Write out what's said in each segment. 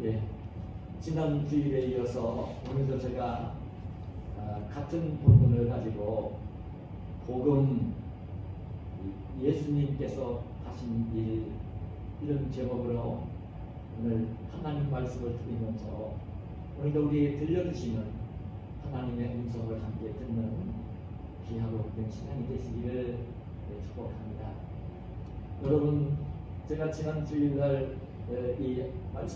예, 지난 주일에 이어서 오늘도 제가 같은 본문을 가지고 복음, 예수님께서 하신 일, 이런 제목으로 오늘 하나님 말씀을 드리면서 오늘도 우리에게 들려주시는 하나님의 음성을 함께 듣는 귀하고 복된 시간이 되시기를 축복합니다. 여러분, 제가 지난 주일날 이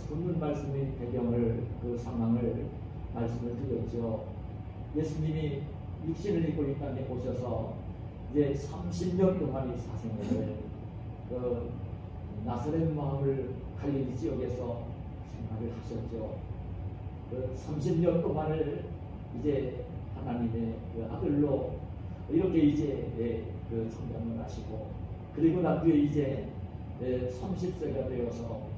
본문 말씀의 배경을, 그 상황을 말씀을 드렸죠. 예수님이 육신을 입고 이 땅에 오셔서 이제 30년 동안의 사생애를 그 나사렛 마을 갈릴리 지역에서 생활을 하셨죠. 그 30년 동안을 이제 하나님의 그 아들로 이렇게 이제 그 성장을 하시고, 그리고 난 뒤에 이제 30세가 되어서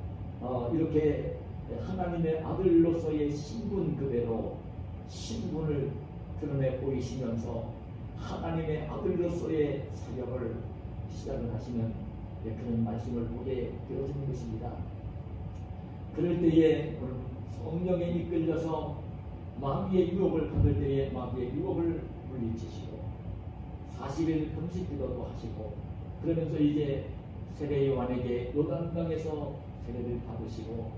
이렇게 하나님의 아들로서의 신분 그대로 신분을 드러내 보이시면서 하나님의 아들로서의 사역을 시작을 하시는 그런 말씀을 보게 되어지는 것입니다. 그럴 때에 성령에 이끌려서 마귀의 유혹을 받을 때에 마귀의 유혹을 물리치시고 40일 금식 기도도 하시고, 그러면서 이제 세례 요한에게 요단강에서 세례를 받으시고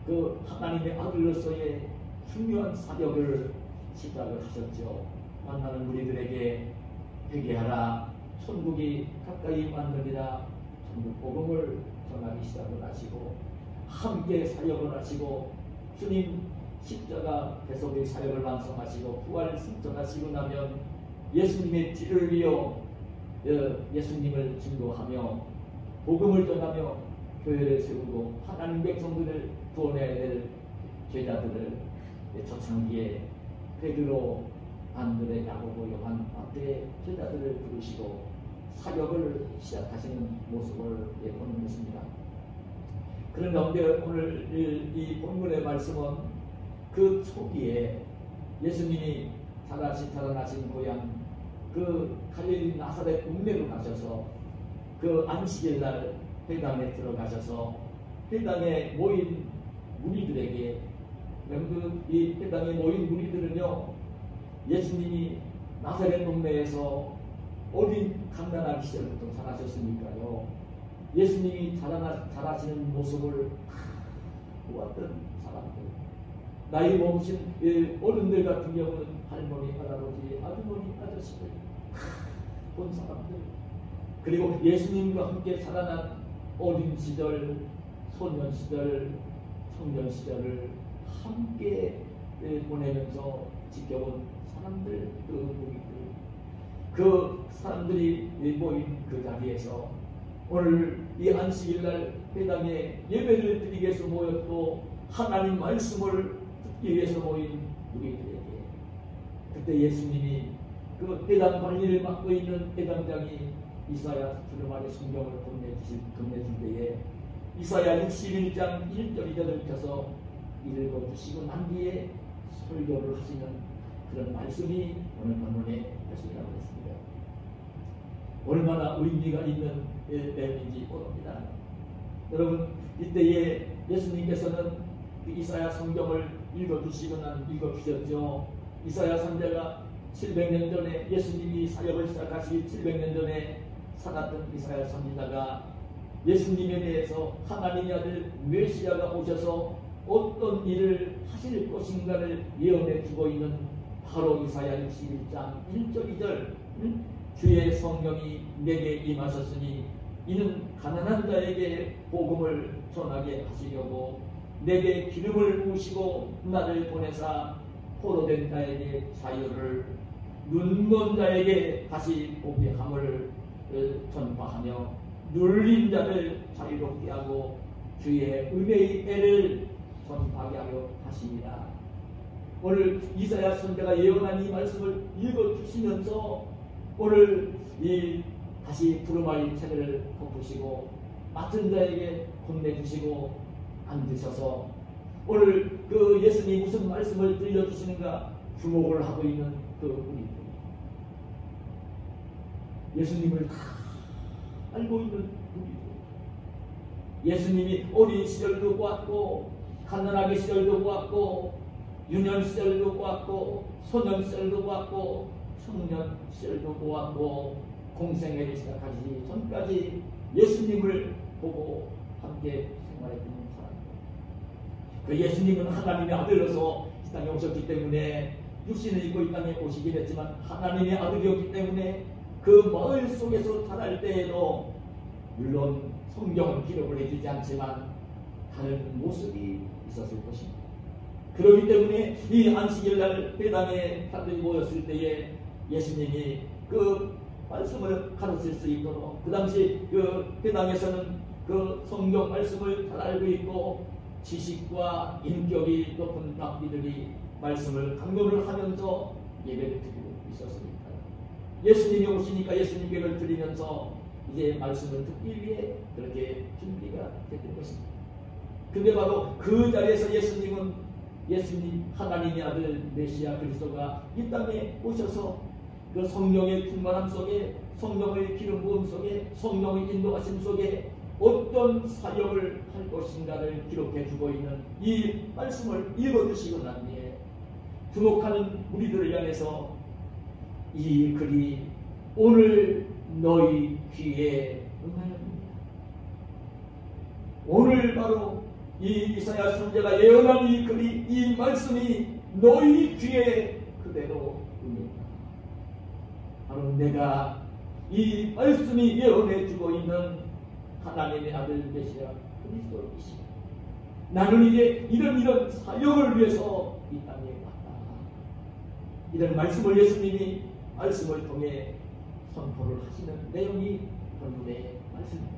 그 하나님의 아들로서의 중요한 사역을 시작을 하셨죠. 만나는 우리들에게 회개하라, 천국이 가까이 왔느니라, 천국 복음을 전하기 시작을 하시고 함께 사역을 하시고, 주님 십자가 배속의 사역을 완성하시고 부활을 승천하시고 나면 예수님의 뒤를 이어 예수님을 증거하며 복음을 전하며 교회를 세우고 하나님 백성들을 구원해야 될 제자들을 초창기에 베드로, 안드레, 야고보, 요한 앞에 제자들을 부르시고 사역을 시작하시는 모습을 보는 것입니다. 그런데 오늘 이 본문의 말씀은 그 초기에 예수님이 자라나신 고향 그 갈릴리 나사렛 읍내로 가셔서 그 안식일 날 회당에 들어가셔서 회당에 모인 무리들에게, 이 회당에 모인 무리들은요, 예수님이 나사렛 동네에서 어린 갓난아기 시절부터 자라셨으니까요, 예수님이 자라시는 모습을 보았던 사람들, 나이 먹으신 어른들 같은 경우는 할머니, 할아버지, 아주머니, 아저씨들 본 사람들, 그리고 예수님과 함께 자라난 어린 시절, 소년 시절, 청년 시절을 함께 보내면서 지켜본 사람들, 그 사람들이 모인 그 자리에서 오늘 이 안식일날 회당에 예배를 드리기 위해서 모였고 하나님 말씀을 듣기 위해서 모인 우리들에게, 그때 예수님이 그 회당 관리를 맡고 있는 회당장이 이사야 두루마리 성경을 건네줄 때에 이사야 61장 1절 2절을 펴서 읽어주시고 난 뒤에 설교를 하시는 그런 말씀이 오늘 본문의 말씀이라고 했습니다. 얼마나 의미가 있는 내용인지 모릅니다. 여러분, 이때에 예수님께서는 그 이사야 성경을 읽어주셨죠. 이사야 선지자가 700년 전에, 예수님이 사역을 시작하시기 700년 전에 살았던 이사야 선지자가 예수님에 대해서 하나님의 아들 메시아가 오셔서 어떤 일을 하실 것인가를 예언해 주고 있는 바로 이사야 61장 1절 2절, 주의 성령이 내게 임하셨으니 이는 가난한 자에게 복음을 전하게 하시려고 내게 기름을 부으시고 나를 보내사 포로된 자에게 자유를, 눈먼 자에게 다시 보게 함을 전파하며 눌린 자를 자유롭게 하고 주의 은혜의 애를 전파하게 하려 하시니라. 오늘 이사야 선지자가 예언한 이 말씀을 읽어주시면서 오늘 다시 두루마리 책을 덮으시고 맡은 자에게 건네주시고 앉으셔서 오늘 그 예수님이 무슨 말씀을 들려주시는가 주목을 하고 있는 그 우리들, 예수님을 다 알고 있는 우리들. 예수님이 어린 시절도 보았고 갓난아기 시절도 보았고 유년 시절도 보았고 소년 시절도 보았고 청년 시절도 보았고 공생애를 시작하기 전까지 예수님을 보고 함께 생활했던 사람입니다. 그 예수님은 하나님의 아들로서 이 땅에 오셨기 때문에 육신을 입고 이 땅에 오시긴 했지만 하나님의 아들이었기 때문에 그 마을 속에서 자랄 때에도 물론 성경은 기록을 해주지 않지만 다른 모습이 있었을 것입니다. 그렇기 때문에 이 안식일날 회당에 사람들이 모였을 때에 예수님이 그 말씀을 가르칠 수 있도록 그 당시 그 회당에서는 그 성경 말씀을 잘 알고 있고 지식과 인격이 높은 랍비들이 말씀을 강론을 하면서 예배를 드리고 있었습니다. 예수님이 오시니까 예수님께를 드리면서 이제 말씀을 듣기 위해 그렇게 준비가 됐던 것입니다. 근데 바로 그 자리에서 예수님 하나님의 아들 메시아 그리스도가 이 땅에 오셔서 그 성령의 충만함 속에 성령의 기름 부음 속에 성령의 인도하심 속에 어떤 사역을 할 것인가를 기록해 주고 있는 이 말씀을 읽어주시고 난 뒤에 주목하는 우리들을 향해서 이 글이 오늘 너희 귀에 응하였느니라. 오늘 바로 이 이사야 선지자가 예언한 이 글이 이 말씀이 너희 귀에 그대로 응했다. 바로 내가 이 말씀이 예언해 주고 있는 하나님의 아들 메시아 그리스도이시다. 나는 이제 이런 사역을 위해서 이 땅에 왔다. 이런 말씀을 예수님이 말씀을 통해 선포를 하시는 내용이 본문의 말씀입니다.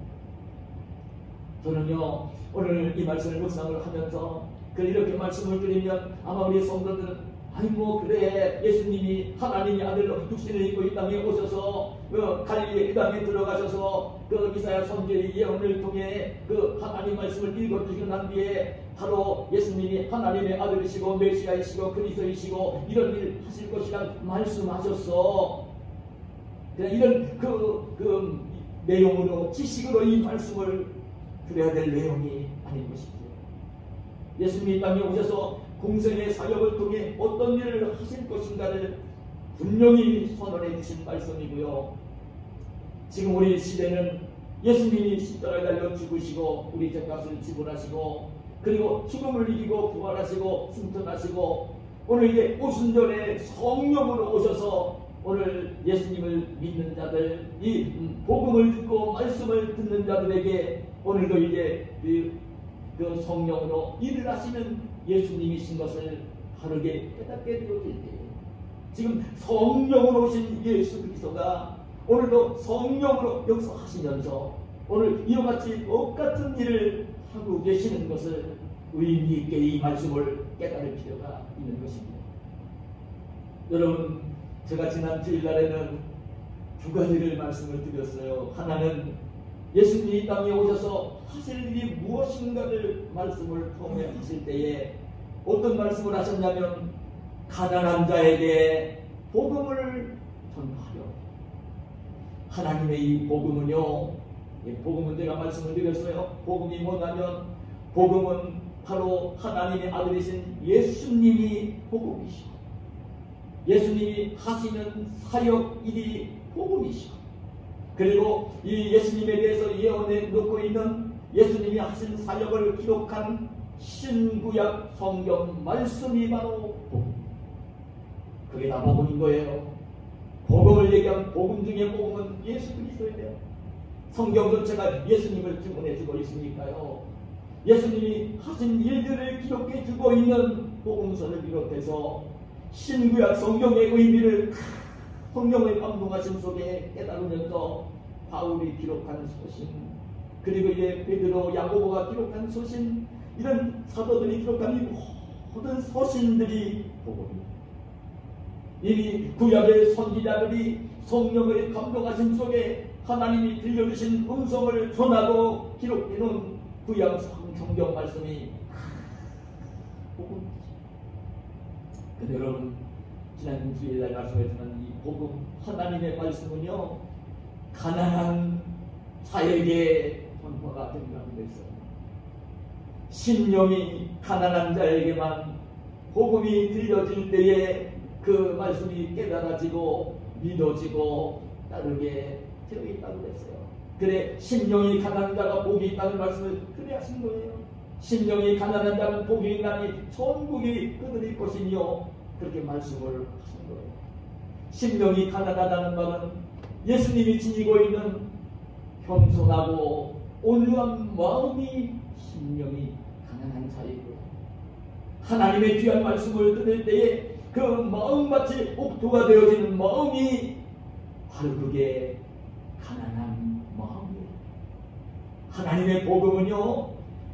저는요 오늘 이 말씀을 묵상을 하면서 이렇게 말씀을 드리면 아마 우리 성도들은 아니 뭐 그래 예수님이 하나님의 아들로 육신을 입고 이 땅에 오셔서 그 갈릴리 이 땅에 들어가셔서 그 이사야 선지의 예언을 통해 그 하나님 말씀을 읽어주시고 난 뒤에 바로 예수님이 하나님의 아들이시고 메시아이시고 그리스도이시고 이런 일 하실 것이라 말씀하셨어. 이런 그 내용으로 지식으로 이 말씀을 드려야 될 내용이 아닌 것이죠. 예수님이 이 땅에 오셔서 공생의 사역을 통해 어떤 일을 하실 것인가를 분명히 선언해 주신 말씀이고요. 지금 우리 시대는 예수님이 십자가에 달려 죽으시고 우리 죄값을 지불하시고 그리고 죽음을 이기고 부활하시고 승천하시고 오늘 이제 오순절에 성령으로 오셔서 오늘 예수님을 믿는 자들 이 복음을 듣고 말씀을 듣는 자들에게 오늘도 이제 그 성령으로 일을 하시는 예수님이신 것을 바르게 깨닫게 되어질 때 지금 성령으로 오신 예수 그리스도가 오늘도 성령으로 역사하시면서 오늘 이와 같이 똑같은 일을 하고 계시는 것을 의미 있게 이 말씀을 깨달을 필요가 있는 것입니다. 여러분 제가 지난 주일날에는 두 가지를 말씀을 드렸어요. 하나는 예수님이 이 땅에 오셔서 하실 일이 무엇인가를 말씀을 통해 하실 때에 어떤 말씀을 하셨냐면 가난한 자에게 복음을 전하려. 하나님의 이 복음은요, 복음은 제가 말씀을 드렸어요. 복음이 뭐냐면 복음은 바로 하나님의 아들이신 예수님이 복음이시고 예수님이 하시는 사역 일이 복음이시고 그리고 이 예수님에 대해서 예언해 놓고 있는 예수님이 하신 사역을 기록한 신구약 성경 말씀이 바로 복음. 그게 다 복음인 거예요. 복음을 얘기하면 복음 중에 복음은 예수 그리스도예요. 성경 전체가 예수님을 증언해 주고 있으니까요. 예수님이 하신 일들을 기록해 주고 있는 복음서를 비롯해서 신구약 성경의 의미를 성령의 감동하심 속에 깨달으면서 바울이 기록한 소신 그리고 이제 베드로 야고보가 기록한 소신 이런 사도들이 기록한 이 모든 소신들이 복음입니다. 이미 구약의 선지자들이 성령의 감동하심 속에 하나님이 들려주신 음성을 전하고 기록되는 구약 성경 말씀이 복음입니다. 근데 여러분 지난 주일날 말씀했지만 이 복음 하나님의 말씀은요 가난한 자에게 전파가 된다는 것이죠. 심령이 가난한 자에게만 복음이 들려질 때에 그 말씀이 깨달아지고 믿어지고 따르게 되어 있다고 그랬어요. 그래 심령이 가난한 자가 복이 있다는 말씀을 그래 하신 거예요. 심령이 가난한 자는 복이 있나니 천국이 그들의 것이며 그렇게 말씀을 하신 거예요. 심령이 가난하다는 말은 예수님이 지니고 있는 겸손하고 온유한 마음이 심령이 가난한 자이고요. 하나님의 귀한 말씀을 들을 때에 그 마음같이 옥토가 되어지는 마음이 바로 그게 가난한 마음이에요. 하나님의 복음은요,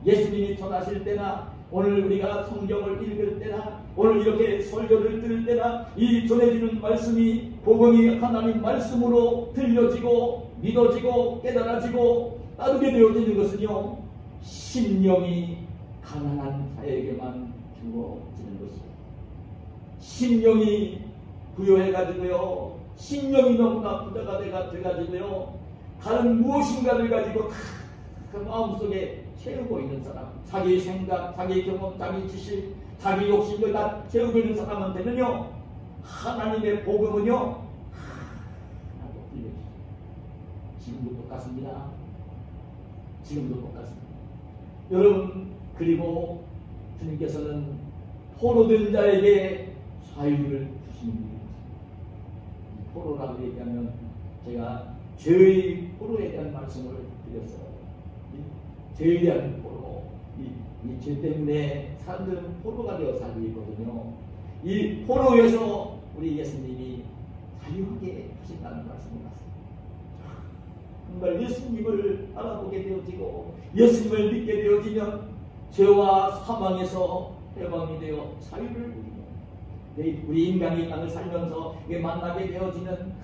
예수님이 전하실 때나 오늘 우리가 성경을 읽을 때나 오늘 이렇게 설교를 들을 때나 이 전해지는 말씀이 복음이 하나님 말씀으로 들려지고 믿어지고 깨달아지고 따르게 되어지는 것은요, 심령이 가난한 자에게만 주어지는 것이에요. 심령이 부여해가지고요, 심령이 너무나 부자가 돼가지고요, 다른 무엇인가를 가지고 다 그 마음속에 채우고 있는 사람, 자기 생각, 자기 경험, 자기 지식, 자기 욕심을 다 채우고 있는 사람한테는요, 하나님의 복음은요, 하나도 들려주죠. 지금도 똑같습니다. 지금도 똑같습니다. 여러분, 그리고 주님께서는 포로된 자에게 자유를 주시는 분입니다. 포로라고 얘기하면 제가 죄의 포로에 대한 말씀을 드렸어요. 죄에 대한 포로, 이 죄 때문에 사람들은 포로가 되어 살고 있거든요. 이 포로에서 우리 예수님이 자유하게 하신다는 말씀을 하셨습니다. 정말 예수님을 알아보게 되어지고 예수님을 믿게 되어지면 죄와 사망에서 해방이 되어 자유를 누리며 우리 인간이 땅을 살면서 만나게 되어지는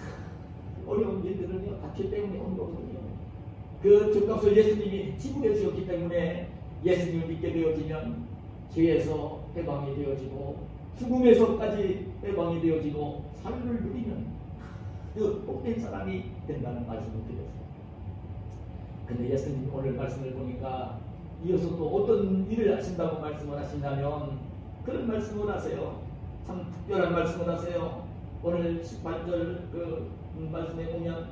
어려운 일들은요, 다 죄 때문에 온 거거든요. 그 죄값을 예수님이 지불해 주셨기 때문에 예수님을 믿게 되어지면 죄에서 해방이 되어지고 죽음에서까지 해방이 되어지고 자유를 누리는 그 복된 사람이 된다는 말씀을 드렸어요. 근데 예수님 오늘 말씀을 보니까 이어서 또 어떤 일을 하신다고 말씀을 하시냐면 그런 말씀을 하세요. 참 특별한 말씀을 하세요. 오늘 18절 그 말씀에 보면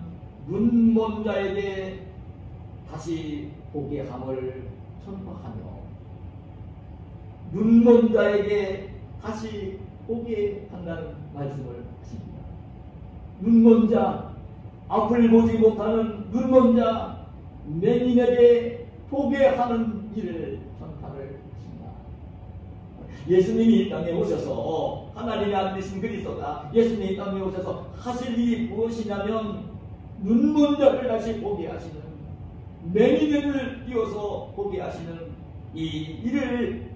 눈 먼 자에게 다시 보게 함을 전파하며 눈 먼 자에게 다시 보게 한다는 말씀을 하십니다. 눈 먼 자, 앞을 보지 못하는 눈 먼 자, 맹인에게 보게 하는 일을 전파를 하십니다. 예수님이 이 땅에 오셔서 하나님의 아들 되신 그리스도가 예수님이 이 땅에 오셔서 하실 일이 무엇이냐면 눈 먼 자를 다시 보게 하시는, 맹인을 띄워서 보게 하시는 이 일을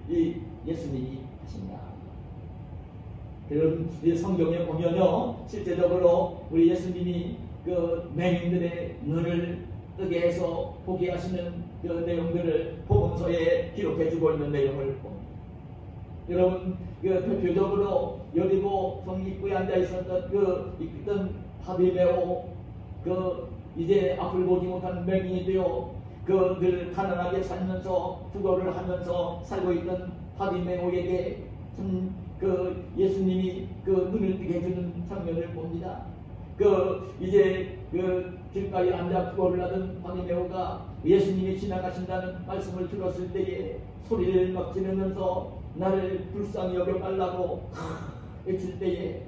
예수님이 하십니다. 여러분 성경에 보면요, 실제적으로 우리 예수님이 그 맹인들의 눈을 뜨게 해서 보게 하시는 그 내용들을 복음서에 기록해주고 있는 내용을 봅니다. 여러분 그 대표적으로 여리고 성 입구에 앉아 있었던 있던 바디메오, 이제 앞을 보지 못하는 맹인이 되어 늘 가난하게 살면서 부거를 하면서 살고 있던 바디메오에게 예수님이 눈을 뜨게 해주는 장면을 봅니다. 이제 길가에 앉아 부거를 하던 바디메오가 예수님이 지나가신다는 말씀을 들었을 때에 소리를 막 지르면서 나를 불쌍히 여겨달라고 외칠 때에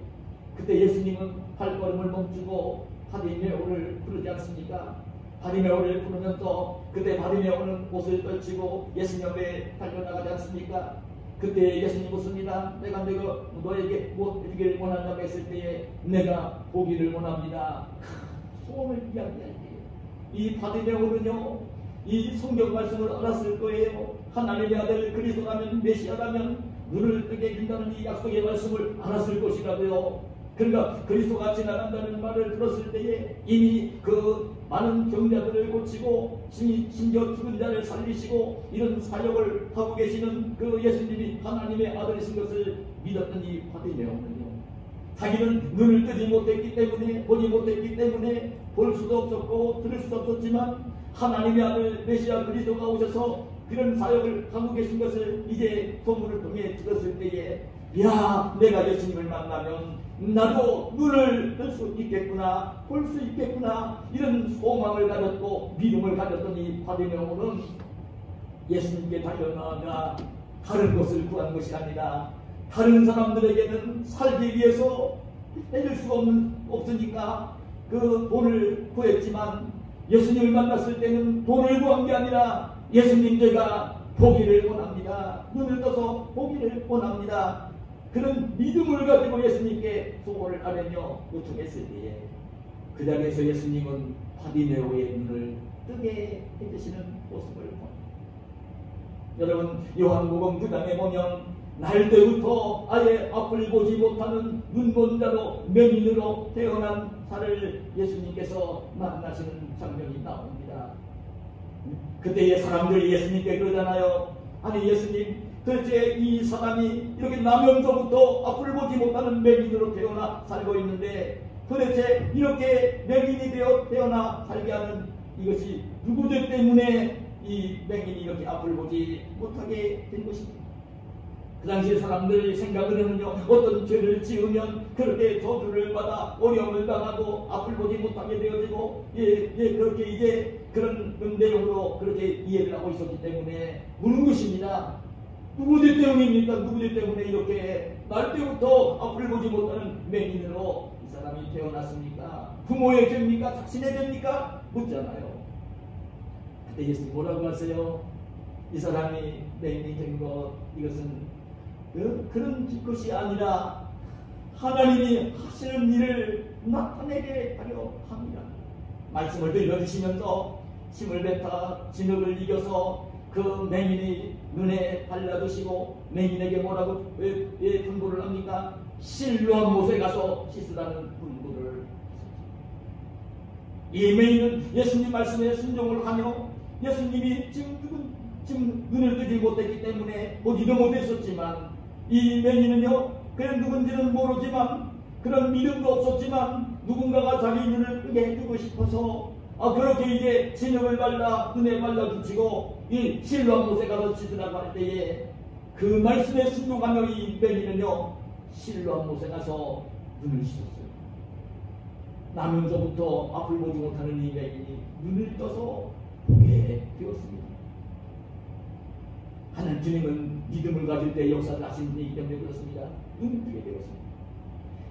그때 예수님은 발걸음을 멈추고 바디메오를 부르지 않습니까? 바디메오를 부르면서 그때 바디메오는 옷을 떨치고 예수님 앞에 달려나가지 않습니까? 그때 예수님 묻습니다. 내가 너에게 무엇 해주기를 원한다고 했을 때에 내가 보기를 원합니다. 소원을 이야기할 때에 이 바디메오는요, 이 성경 말씀을 알았을 거예요. 하나님의 아들 그리스도라면 메시아라면 눈을 뜨게 해준다는 이 약속의 말씀을 알았을 것이라고요. 그러니까 그리스도가 지나간다는 말을 들었을 때에 이미 그 많은 병자들을 고치고 심지어 죽은 자를 살리시고 이런 사역을 하고 계시는 그 예수님이 하나님의 아들이신 것을 믿었던 이 바디메오는요, 자기는 눈을 뜨지 못했기 때문에 보지 못했기 때문에 볼 수도 없었고 들을 수도 없었지만 하나님의 아들 메시아 그리스도가 오셔서 그런 사역을 하고 계신 것을 이제 소문을 통해 들었을 때에, 야, 내가 예수님을 만나면 나도 눈을 뜰 수 있겠구나, 볼 수 있겠구나, 이런 소망을 가졌고 믿음을 가졌더니 바디메오는 예수님께 달려나가 다른 것을 구한 것이 아니라, 다른 사람들에게는 살기 위해서 해줄 수가 없으니까 그 돈을 구했지만, 예수님을 만났을 때는 돈을 구한 게 아니라 예수님, 제가 보기를 원합니다, 눈을 떠서 보기를 원합니다, 그런 믿음을 가지고 예수님께 소원을 하려며 요청했을 때에 그 자리에서 예수님은 바디메오의 눈을 뜨게 해주시는 모습을 봅니다. 여러분, 요한복음 9장에 보면 날 때부터 아예 앞을 보지 못하는 눈먼 자로 맹인으로 태어난 자를 예수님께서 만나시는 장면이 나옵니다. 그때의 사람들이 예수님께 그러잖아요. 아니 예수님, 도대체 이 사람이 이렇게 나면서부터 앞을 보지 못하는 맹인으로 태어나 살고 있는데, 도대체 이렇게 맹인이 되어 태어나 살게 하는 이것이 누구들 때문에 이 맹인이 이렇게 앞을 보지 못하게 된 것입니다. 그 당시 사람들이 생각을 하면요, 어떤 죄를 지으면 그렇게 저주를 받아 어려움을 당하고 앞을 보지 못하게 되어지고, 그렇게 이제 그런 내용으로 그렇게 이해를 하고 있었기 때문에 묻는 것입니다. 누구들 때문입니까? 누구들 때문에 이렇게 날 때부터 앞을 보지 못하는 맹인으로 이 사람이 태어났습니까? 부모의 죄입니까? 자신의 죄입니까? 묻잖아요. 그때 예수님 뭐라고 하세요? 이 사람이 맹인이 된 것, 이것은 그런 것이 아니라 하나님이 하시는 일을 나타내게 하려 합니다. 말씀을 들려주시면서 침을 뱉어 진흙을 이겨서 그 맹인이 눈에 발라주시고, 맹인에게 뭐라고 분부를 합니까? 실로암 못에 가서 씻으라는 분부를. 이 맹인은 예수님 말씀에 순종을 하며, 예수님이 지금 눈을 뜨지 못했기 때문에 보지도 못했었지만, 이 맹인은요, 그냥 누군지는 모르지만, 그런 믿음도 없었지만 누군가가 자기 눈을 뜨게 해주고 싶어서 그렇게 이제 진흙을 발라 눈에 발라붙이고 이 실로암 못에 가서 씻으라고 할 때에 그 말씀에 순종하며 이 맹인은요, 실로암 못에 가서 눈을 씻었어요. 나면서부터 앞을 보지 못하는 이 맹인이 눈을 떠서 보게 되었습니다. 하나님 주님은 믿음을 가질 때 역사를 하신 분이기 때문에 그렇습니다. 눈을 뜨게 되었습니다.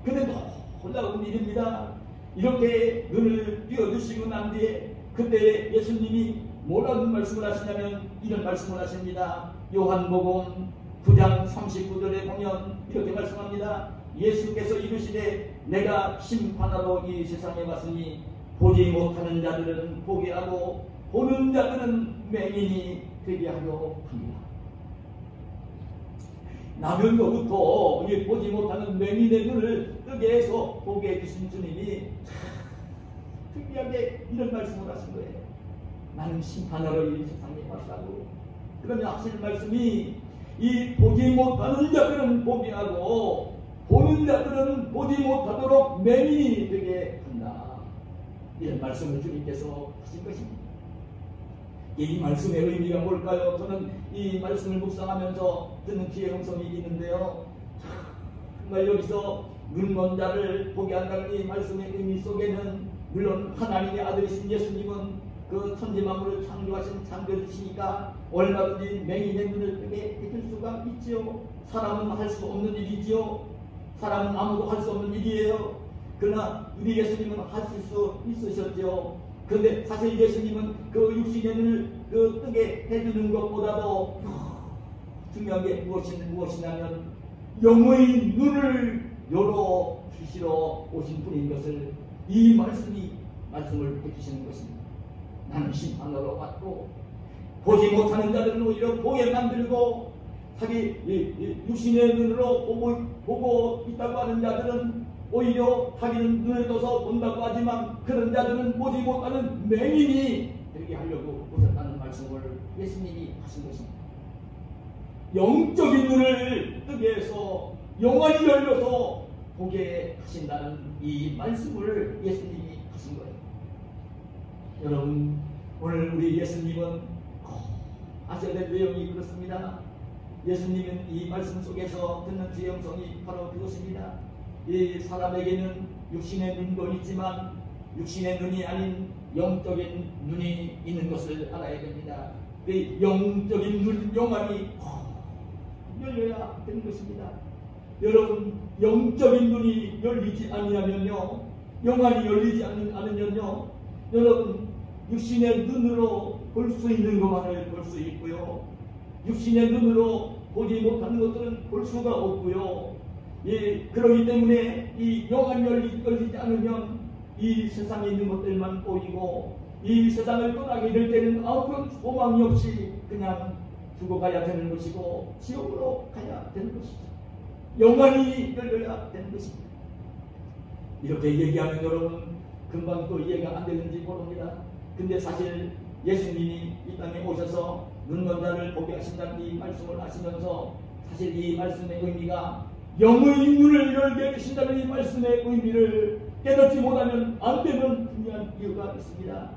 그런데 놀라운 일입니다. 이렇게 눈을 띄워주시고 난 뒤에 그때 예수님이 뭐라고 말씀을 하시냐면 이런 말씀을 하십니다. 요한복음 9장 39절에 보면 이렇게 말씀합니다. 예수께서 이르시되 내가 심판하러 이 세상에 왔으니 보지 못하는 자들은 보게 하고 보는 자들은 맹인이 되게 하려 합니다. 나면서부터 보지 못하는 맹인의 눈을 뜨게 해서 보게 해주신 주님이 특이하게 이런 말씀을 하신 거예요. 나는 심판하러 이 세상에 왔다고. 그러면 하시는 말씀이 이 보지 못하는 자들은 보게 하고 보는 자들은 보지 못하도록 맹인이 되게 한다. 이런 말씀을 주님께서 하신 것입니다. 이 말씀의 의미가 뭘까요? 저는 이 말씀을 묵상하면서 듣는 귀의 음성이 있는데요, 정말 여기서 눈먼 자를 보게 한다는 이 말씀의 의미 속에는 물론 하나님의 아들이신 예수님은 그 천지만물을 창조하신 창조주시니까 얼마든지 맹인의 눈을 뜨게 해줄 수가 있지요. 사람은 할 수 없는 일이지요. 사람은 아무도 할 수 없는 일이에요. 그러나 우리 예수님은 하실 수 있으셨죠. 그런데 사실 예수님은 그 육신의 눈을 뜨게 해주는 것보다도 중요한 게 무엇이냐면 영의 눈을 열어 주시러 오신 분인 것을 이 말씀을 해주시는 것입니다. 나는 심판하러 왔고 보지 못하는 자들은 오히려 보게 만들고 자기 육신의 눈으로 보고 있다고 하는 자들은 오히려 자기는 눈을 떠서 본다고 하지만 그런 자들은 보지 못하는 맹인이 되게 하려고 오셨다는 말씀을 예수님이 하신 것입니다. 영적인 눈을 뜨게 해서 영원히 열려서 보게 하신다는 이 말씀을 예수님이 하신 거예요. 여러분, 오늘 우리 예수님은 아셔야 될 내용이 그렇습니다. 예수님은 이 말씀 속에서 듣는 제 영성이 바로 그것입니다. 이 사람에게는 육신의 눈도 있지만 육신의 눈이 아닌 영적인 눈이 있는 것을 알아야 됩니다. 그 영적인 눈, 영안이 열려야 되는 것입니다. 여러분, 영적인 눈이 열리지 않으면요, 영안이 열리지 않으면요, 여러분 육신의 눈으로 볼 수 있는 것만을 볼 수 있고요, 육신의 눈으로 보지 못하는 것들은 볼 수가 없고요. 예, 그렇기 때문에 이 영안이 열리지 않으면 이 세상에 있는 것들만 보이고 이 세상을 떠나게 될 때는 아무런 소망이 없이 그냥 죽어가야 되는 것이고 지옥으로 가야 되는 것이죠. 영안이 열려야 되는 것입니다. 이렇게 얘기하면 여러분 금방 또 이해가 안 되는지 모릅니다. 근데 사실 예수님이 이 땅에 오셔서 눈먼 자를 보게 하신다는 이 말씀을 하시면서 사실 이 말씀의 의미가 영의 눈을 열게 하신다는 이 말씀의 의미를 깨닫지 못하면 안 되는 중요한 이유가 있습니다.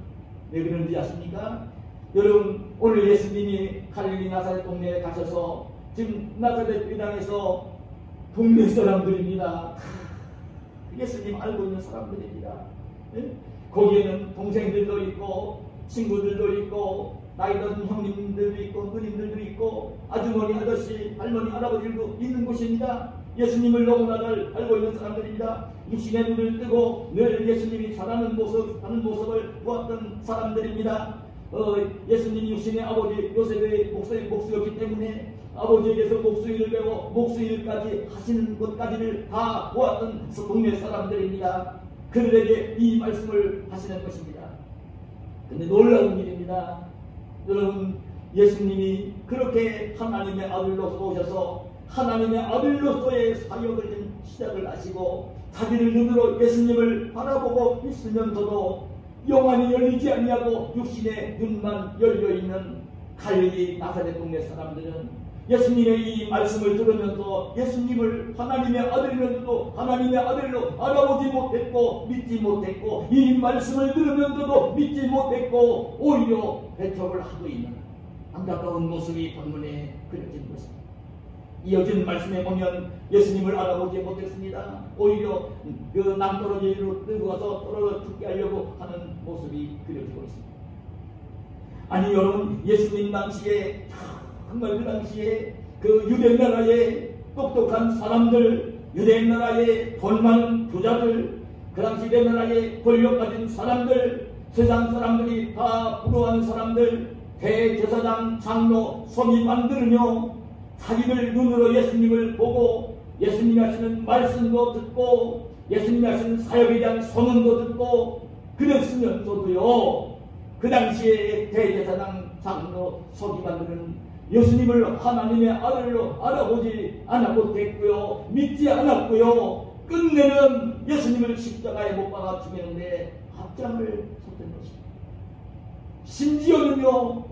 왜 그런지 아십니까? 여러분, 오늘 예수님이 갈릴리 나사렛 동네에 가셔서 지금 나사렛 회당에서 동네 사람들입니다. 예수님 알고 있는 사람들입니다. 네? 거기에는 동생들도 있고 친구들도 있고 나이 든 형님들도 있고 누님들도 있고 아주머니 아저씨 할머니 할아버지들도 있는 곳입니다. 예수님을 너무나 잘 알고 있는 사람들입니다. 육신의 눈을 뜨고 늘 예수님이 자라는 하는 모습을 보았던 사람들입니다. 예수님 육신의 아버지 요셉의 목수였기 때문에 아버지에게서 목수일을 배워 목수일까지 하시는 것까지를 다 보았던 동네 사람들입니다. 그들에게 이 말씀을 하시는 것입니다. 근데 놀라운 일입니다. 여러분, 예수님이 그렇게 하나님의 아들로서 오셔서 하나님의 아들로서의 사역을 시작을 하시고 자기를 눈으로 예수님을 바라보고 있으면서도 영안이 열리지 아니하고 육신의 눈만 열려있는 갈릴리 나사렛 동네 사람들은 예수님의 이 말씀을 들으면서 예수님을 하나님의 아들이면서도 하나님의 아들로 알아보지 못했고 믿지 못했고 이 말씀을 들으면서도 믿지 못했고 오히려 배척을 하고 있는 안타까운 모습이 본문에 그려진 것입니다. 이어진 말씀에 보면 예수님을 알아보지 못했습니다. 오히려 그 낭떠러지로 들고 가서 떨어져 죽게 하려고 하는 모습이 그려지고 있습니다. 아니 여러분, 예수님 당시에 정말 그 당시에 그 유대 나라의 똑똑한 사람들, 유대 나라의 돈 많은 부자들, 그 당시 유대 나라의 권력 가진 사람들, 세상 사람들이 다 부러워하는 사람들, 대제사장, 장로, 서기관 들으며 자기들 눈으로 예수님을 보고 예수님이 하시는 말씀도 듣고 예수님이 하시는 사역에 대한 소문도 듣고 그랬으면서도요, 그 당시에 대제사장, 장로, 서기관들은 예수님을 하나님의 아들로 알아보지 않았겠고요, 믿지 않았고요, 끝내는 예수님을 십자가에 못 박아 죽이는데 합장을 섰던 것입니다. 심지어는요,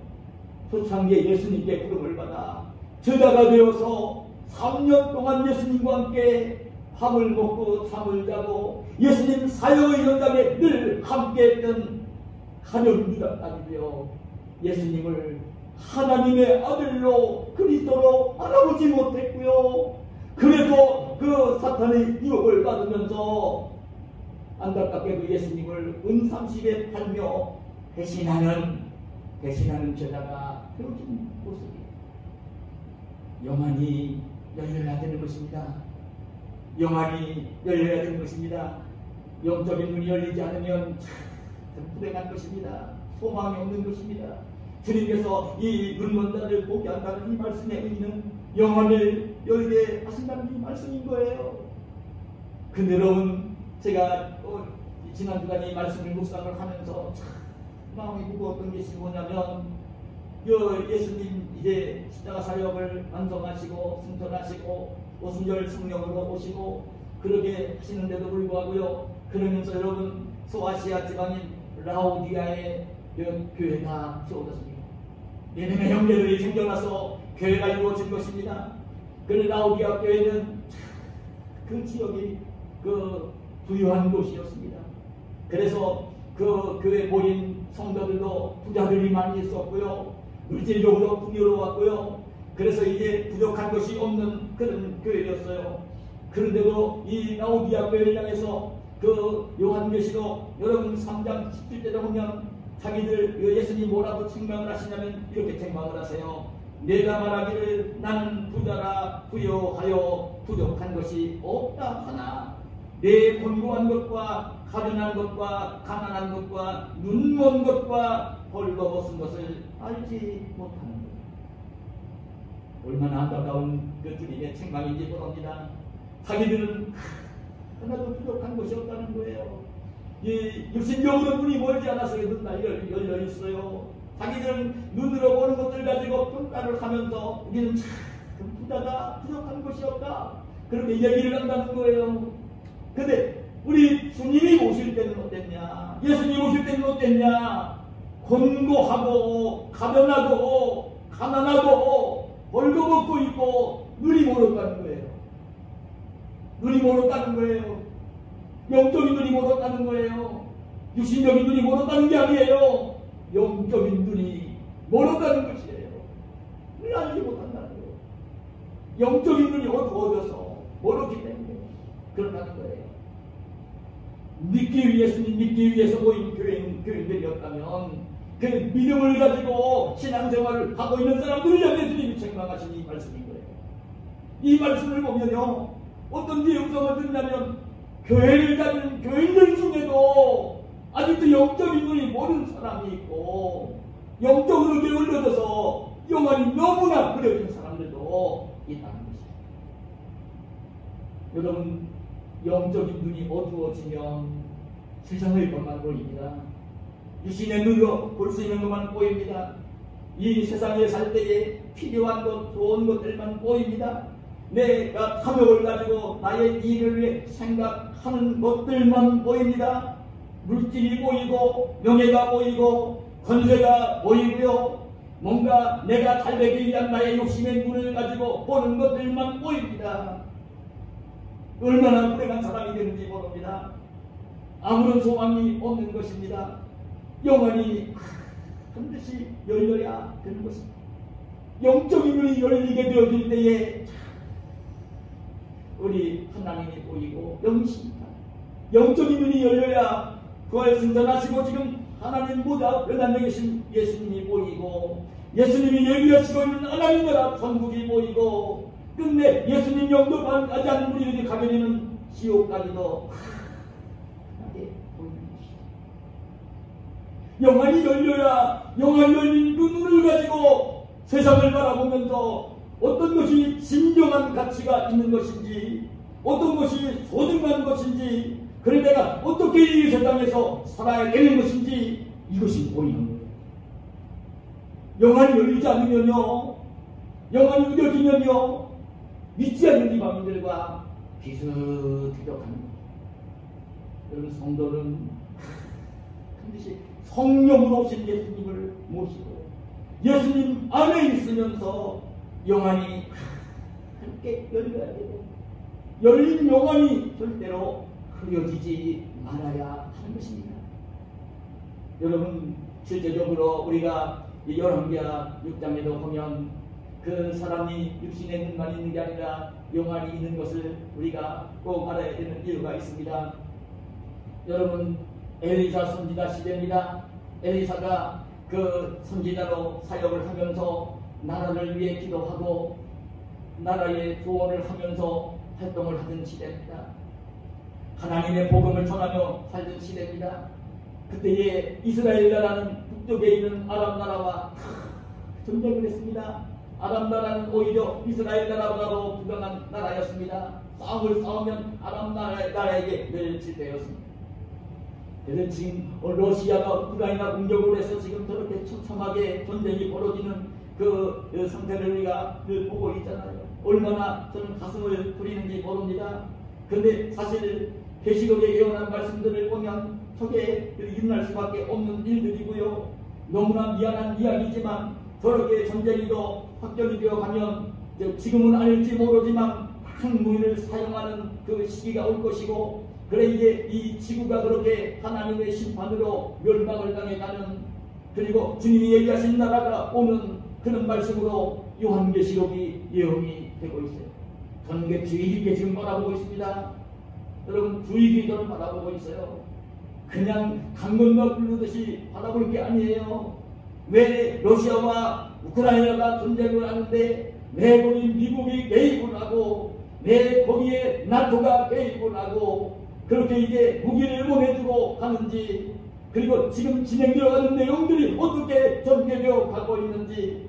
초창기에 예수님께 부름을 받아 제자가 되어서 3년 동안 예수님과 함께 밥을 먹고 잠을 자고 예수님 사역의 현장에 늘 함께했던 가룟유다까지도요, 예수님을 하나님의 아들로 그리스도로 알아보지 못했고요. 그래서 그 사탄의 유혹을 받으면서 안타깝게도 예수님을 은삼십에 팔며 배신하는 제자가 되어진 모습이에요. 영안이 열려야 되는 것입니다. 영안이 열려야 되는 것입니다. 영적인 눈이 열리지 않으면 참 불행한 것입니다. 소망이 없는 것입니다. 주님께서 이 눈먼 자를 보게 한다는 이 말씀의 의미는 영안을 열게 하신다는 이 말씀인 거예요. 근데 여러분, 제가 지난 주간에 이 말씀을 묵상을 하면서 참 마음이 무거웠던 것이 뭐냐면, 예수님 이제 십자가 사역을 완성하시고 승천하시고 오순절 성령으로 오시고 그러게 하시는데도 불구하고요, 그러면서 여러분 소아시아 지방인 라오디아의 교회가 세워졌습니다. 예수님의 형제들이 생겨나서 교회가 이루어진 것입니다. 그 라오디아 교회는 그 지역이 그 부유한 곳이었습니다. 그래서 그 교회 모인 성도들도 부자들이 많이 있었고요. 물질적으로 풍요로웠고요. 그래서 이제 부족한 것이 없는 그런 교회였어요. 그런데도 이 라오디아 교회를 향해서 그 요한계시록 여러분 3장 17절에 보면 자기들 예수님 뭐라고 책망을 하시냐면 이렇게 책망을 하세요. 내가 말하기를 나는 부자라 부요하여 부족한 것이 없다 하나 내 곤고한 것과 가련한 것과 가난한 것과 눈먼 것과 벌거벗은 것을 알지 못하는 것. 얼마나 안타까운 그 주님의 책망인지 모릅니다. 자기들은 하나도 부족한 것이 없다는 거예요. 이 육신적으로 눈이 멀지 않아서 눈 열려 있어요. 자기들은 눈으로 보는 것들 가지고 평가를 하면서 우리는 참 부자다, 부족한 것이 없다, 그렇게 얘기를 한다는 거예요. 근데 우리 주님이 오실 때는 어땠냐? 예수님 오실 때는 어땠냐? 곤고하고 가련하고 가난하고 벌거벗고 있고 눈이 멀었다는 거예요. 눈이 멀었다는 거예요. 영적인 눈이 멀었다는 거예요. 육신적인 눈이 멀었다는 게 아니에요. 영적인 눈이 멀었다는 것이에요. 우리 알지 못한다는 거예요. 영적인 눈이 어두워져서 멀었기 때문에 그런다는 거예요. 예수님 믿기 위해서 모인 교인들이었다면 그 믿음을 가지고 신앙생활을 하고 있는 사람들을 향해 주님이 책망하신 이 말씀인 거예요. 이 말씀을 보면요, 어떤 음성을 듣냐면 교회를 다니는 교인들 중에도 아직도 영적인 눈이 모르는 사람이 있고 영적으로 게을러져서 영안이 너무나 그려진 사람들도 있다는 것이죠. 여러분, 영적인 눈이 어두워지면 세상의 것만 보입니다. 유신의 눈으로 볼 수 있는 것만 보입니다. 이 세상에 살 때에 필요한 것, 좋은 것들만 보입니다. 내가 탐욕을 가지고 나의 일을 위해 생각하는 것들만 보입니다. 물질이 보이고 명예가 보이고 권세가 보이고요. 뭔가 내가 잘 되기 위한 나의 욕심의 눈을 가지고 보는 것들만 보입니다. 얼마나 불행한 사람이 되는지 모릅니다. 아무런 소망이 없는 것입니다. 영안이 반드시 열려야 되는 것입니다. 영적인 눈이 열리게 되어질 때에 우리 하나님이 보이고 영이십니다. 영적인 눈이 열려야 부활 승천하시고 지금 하나님 보다 변함에 계신 예수님이 보이고 예수님이 예비하시고 있는 하나님 나라 천국이 보이고 끝내 예수님 영접하지 않는 우리들이 가게 되는 지옥까지도 하나님께 보이는 것이다. 영안이 열려야 영안이 열린 그 눈을 가지고 세상을 바라보면서 어떤 것이 진정한 가치가 있는 것인지 어떤 것이 소중한 것인지 그걸 내가 어떻게 이 세상에서 살아야 되는 것인지 이것이 보이는 거예요. 영안이 열리지 않으면요, 영안이 으려지면요, 믿지 않는 이방인들과 비슷해져 가는 거예요. 여러분, 성도는 반드시 성령으로 오신 예수님을 모시고 예수님 안에 있으면서 영안이 함께 열려야 되고 열린 영안이 절대로 흐려지지 말아야 하는 것입니다. 여러분, 실제적으로 우리가 이 열왕기하 6장에도 보면 그 사람이 육신의 눈만 있는 게 아니라 영안이 있는 것을 우리가 꼭 알아야 되는 이유가 있습니다. 여러분, 엘리사 선지자 시대입니다. 엘리사가 그 선지자로 사역을 하면서 나라를 위해 기도하고 나라의 조언을 하면서 활동을 하던 시대입니다. 하나님의 복음을 전하며 살던 시대입니다. 그때에 이스라엘 나라는 북쪽에 있는 아람 나라와 전쟁을 했습니다. 아람 나라는 오히려 이스라엘 나라보다도 부강한 나라였습니다. 싸움을 싸우면 아람 나라에게 멸치되었습니다. 그래서 지금 러시아가 우크라이나 공격을 해서 지금 저렇게 처참하게 전쟁이 벌어지는 그 상태를 우리가 보고 있잖아요. 얼마나 저는 가슴을 부리는지 모릅니다. 그런데 사실 계시록에 예언한 말씀들을 보면 저게 일어날 수밖에 없는 일들이고요. 너무나 미안한 이야기지만 저렇게 전쟁이 더 확전이 되어 가면 지금은 아닐지 모르지만 핵무기를 사용하는 그 시기가 올 것이고 그래 이제 이 지구가 그렇게 하나님의 심판으로 멸망을 당해가는, 그리고 주님이 얘기하신 나라가 오는 그런 말씀으로 요한계시록이 예언이 되고 있어요. 저는 주의 깊게 지금 바라보고 있습니다. 여러분, 주의 깊게 저는 바라보고 있어요. 그냥 강 건너 부르듯이 바라볼 게 아니에요. 왜 러시아와 우크라이나가 전쟁을 하는데 왜 거기 미국이 개입을 하고 왜 거기에 나토가 개입을 하고 그렇게 이제 무기를 보내주고 가는지, 그리고 지금 진행되어가는 내용들이 어떻게 전개되어 가고 있는지,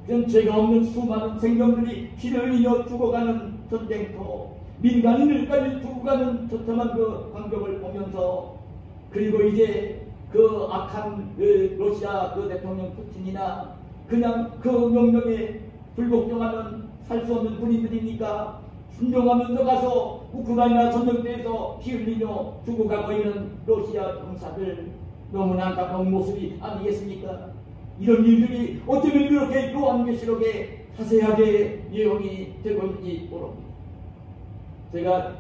그런 죄가 없는 수많은 생명들이 피를 흘리며 죽어가는 전쟁터, 민간인들까지 죽어가는 처참한 그 광경을 보면서, 그리고 이제 그 악한 러시아 그 대통령 푸틴이나 그냥 그 명령에 불복종하는 살 수 없는 군인들이니까 순종하면서 가서 우크라이나 전쟁터에서 피 흘리며 죽어가고 있는 러시아 병사들, 너무나 안타까운 모습이 아니겠습니까? 이런 일들이 어쩌면 그렇게 요한계시록에 자세하게 예언이 되고 있는지 모릅니다. 제가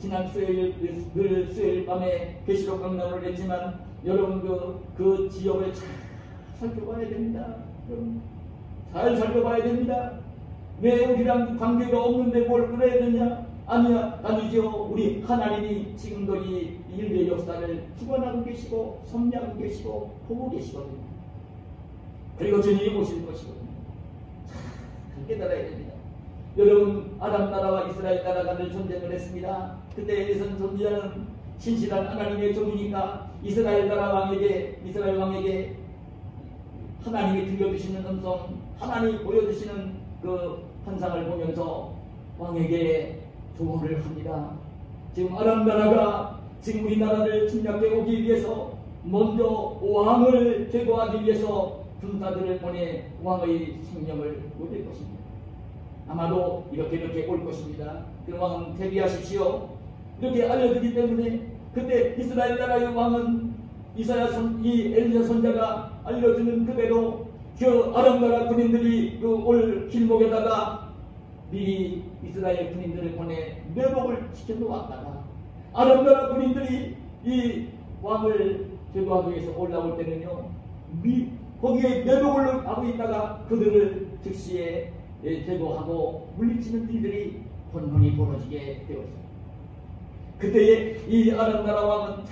지난 수요일 밤에 계시록 강론을 했지만 여러분 그 지역을 잘 살펴봐야 됩니다. 여러분, 잘 살펴봐야 됩니다. 왜 우리랑 관계가 없는데 뭘 그래야 되냐? 아니죠. 우리 하나님이 지금도 이 인류의 역사를 주관하고 계시고 섭리하고 계시고 보고 계시거든요. 그리고 주님이 오실 것이거든요. 잘 깨달아야 됩니다. 여러분, 아람 나라와 이스라엘 나라가 늘 전쟁을 했습니다. 그때 엘리선 선지자는 신실한 하나님의 종이니까 이스라엘 왕에게 하나님이 들려주시는 음성, 하나님이 보여주시는 그 환상을 보면서 왕에게 조언을 합니다. 지금 아람 나라가 지금 우리나라를 침략해 오기 위해서 먼저 왕을 제거하기 위해서 군사들을 보내 왕의 생명을 얻을 것입니다. 아마도 이렇게 올 것입니다. 그 왕은 대비하십시오. 이렇게 알려주기 때문에 그때 이스라엘 나라의 왕은 이 엘리야 선자가 알려주는 그대로 그 아람 나라 군인들이 올 길목에다가 미리 이스라엘 군인들을 보내 매복을 시켜놓았다가 아람 나라 군인들이 이 왕을 제거하기 위해서 올라올 때는요, 거기에 매복을 하고 있다가 그들을 즉시에 제거하고 물리치는 일들이 번번이 벌어지게 되었습니다. 그때에 이 아람 나라 왕은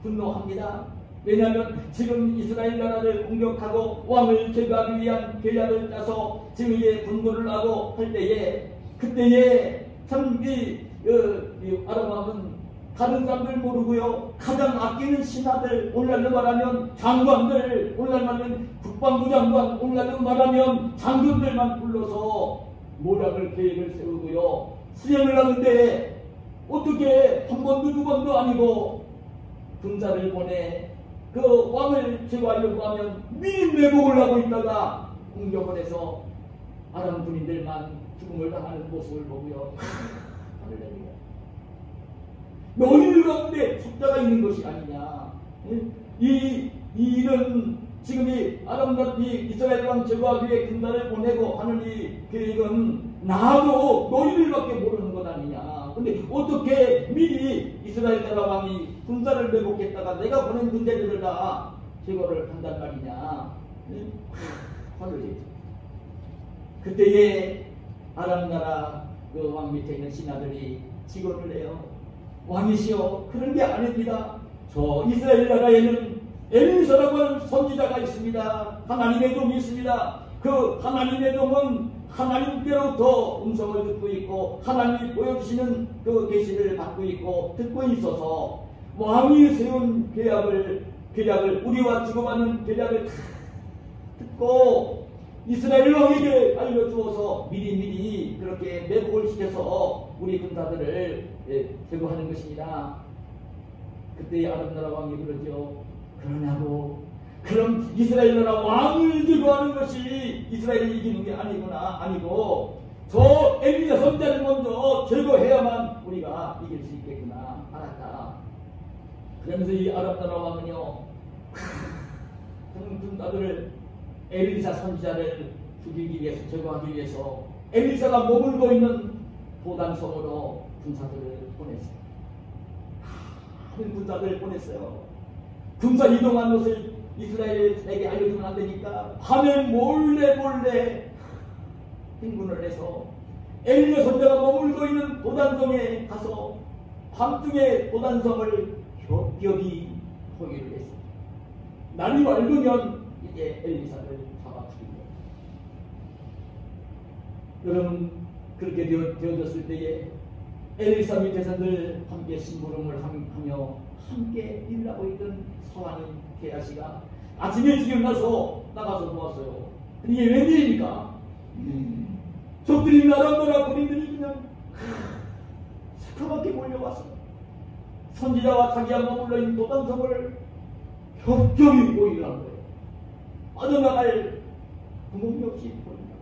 분노합니다. 왜냐하면 지금 이스라엘 나라를 공격하고 왕을 제거하기 위한 계략을 짜서 지금 이제 분노를 하고 할 때에, 그때에 참 이 아람 왕은 다른 사람들 모르고요, 가장 아끼는 신하들, 오늘날로 말하면 장관들, 오늘날 말하면 국방부 장관, 오늘날로 말하면 장군들만 불러서 모략을 계획을 세우고요, 수행을 하는데 어떻게 한 번도 두 번도 아니고 군사를 보내 그 왕을 제거하려고 하면 미리 매복을 하고 있다가 공격을 해서 아람 군인들만 죽음을 당하는 모습을 보고요, 화를 냅니다. 너희들 가운데 숫자가 있는 것이 아니냐. 이 일은 지금 이 이스라엘 왕 제거하기 위해 군사를 보내고 하는 이 계획은 나도 너희들밖에 모르는 것 아니냐. 근데 어떻게 미리 이스라엘 나라 왕이 군사를 매복했다가 내가 보낸 군대들을 다 제거를 한단 말이냐. 화를 내죠. 그때에 아람 나라 그 왕 밑에 있는 신하들이 직언을 해요. 왕이시여, 그런 게 아닙니다. 저 이스라엘 나라에는 엘리사라고 하는 선지자가 있습니다. 하나님의 종이 있습니다. 그 하나님의 종은 하나님께로부터 음성을 듣고 있고 하나님이 보여주시는 그 계시를 받고 있고 듣고 있어서 왕이 세운 계략을 우리와 주고받는 계략을 다 듣고 이스라엘 왕에게 알려주어서 미리 그렇게 매복을 시켜서 우리 군사들을 제거하는 것입니다. 그때 아람 나라 왕이 그러죠. 그러냐고, 그럼 이스라엘 나라 왕을 제거하는 것이 이스라엘이 이기는 게 아니고 저 엘리야 선자를 먼저 제거해야만 우리가 이길 수 있겠구나. 알았다. 그러면서 이 아람 나라 왕은요, 군사들을 엘리사 선지자를 죽이기 위해서, 제거하기 위해서 엘리사가 머물고 있는 도단성으로 군사들을 보냈습니다. 많은 군사들을 보냈어요. 군사 이동한 것을 이스라엘에게 알려주면 안 되니까 밤에 몰래 행군을 해서 엘리야 선지자가 머물고 있는 도단성에 가서 밤중에 도단성을 겹겹이 포위를 했습니다. 날이 밝으면 이제 엘리사를 잡아 죽인 거예요. 여러분, 그렇게 되어졌을 때에 엘리사 밑에서 늘 함께 심부름을 하며 함께 일하고 있던 서왕인 게하시가 아침에 일어나서 나가서 보았어요. 이게 웬일입니까? 적들이 나라 군인들이 그냥 새카맣게 몰려와서 선지자와 자기가 머물러 있는 도단성을 겹겹이 보이게 한 거예요. 빠져나갈 구멍이 없이 보인다.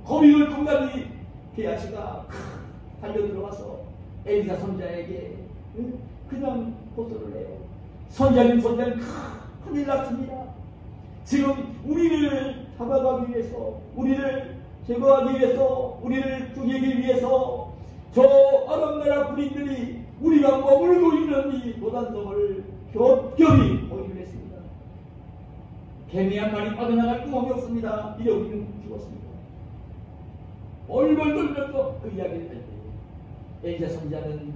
거리를 통과히 게하시가 달려들어가서 엘리사 선지자에게 그냥 호소를 해요. 선지자님 큰일 났습니다. 지금 우리를 잡아가기 위해서, 우리를 제거하기 위해서, 우리를 죽이기 위해서 저 아람 나라 군인들이 우리가 머물고 있는 이 도단성을 겹겹이 포위를 했습니다. 개미 한 마리 빠져나갈 구멍이 없습니다. 이제 우리는 죽었습니다. 얼굴 돌면서 그 이야기를 할 때 엘리사 선지자는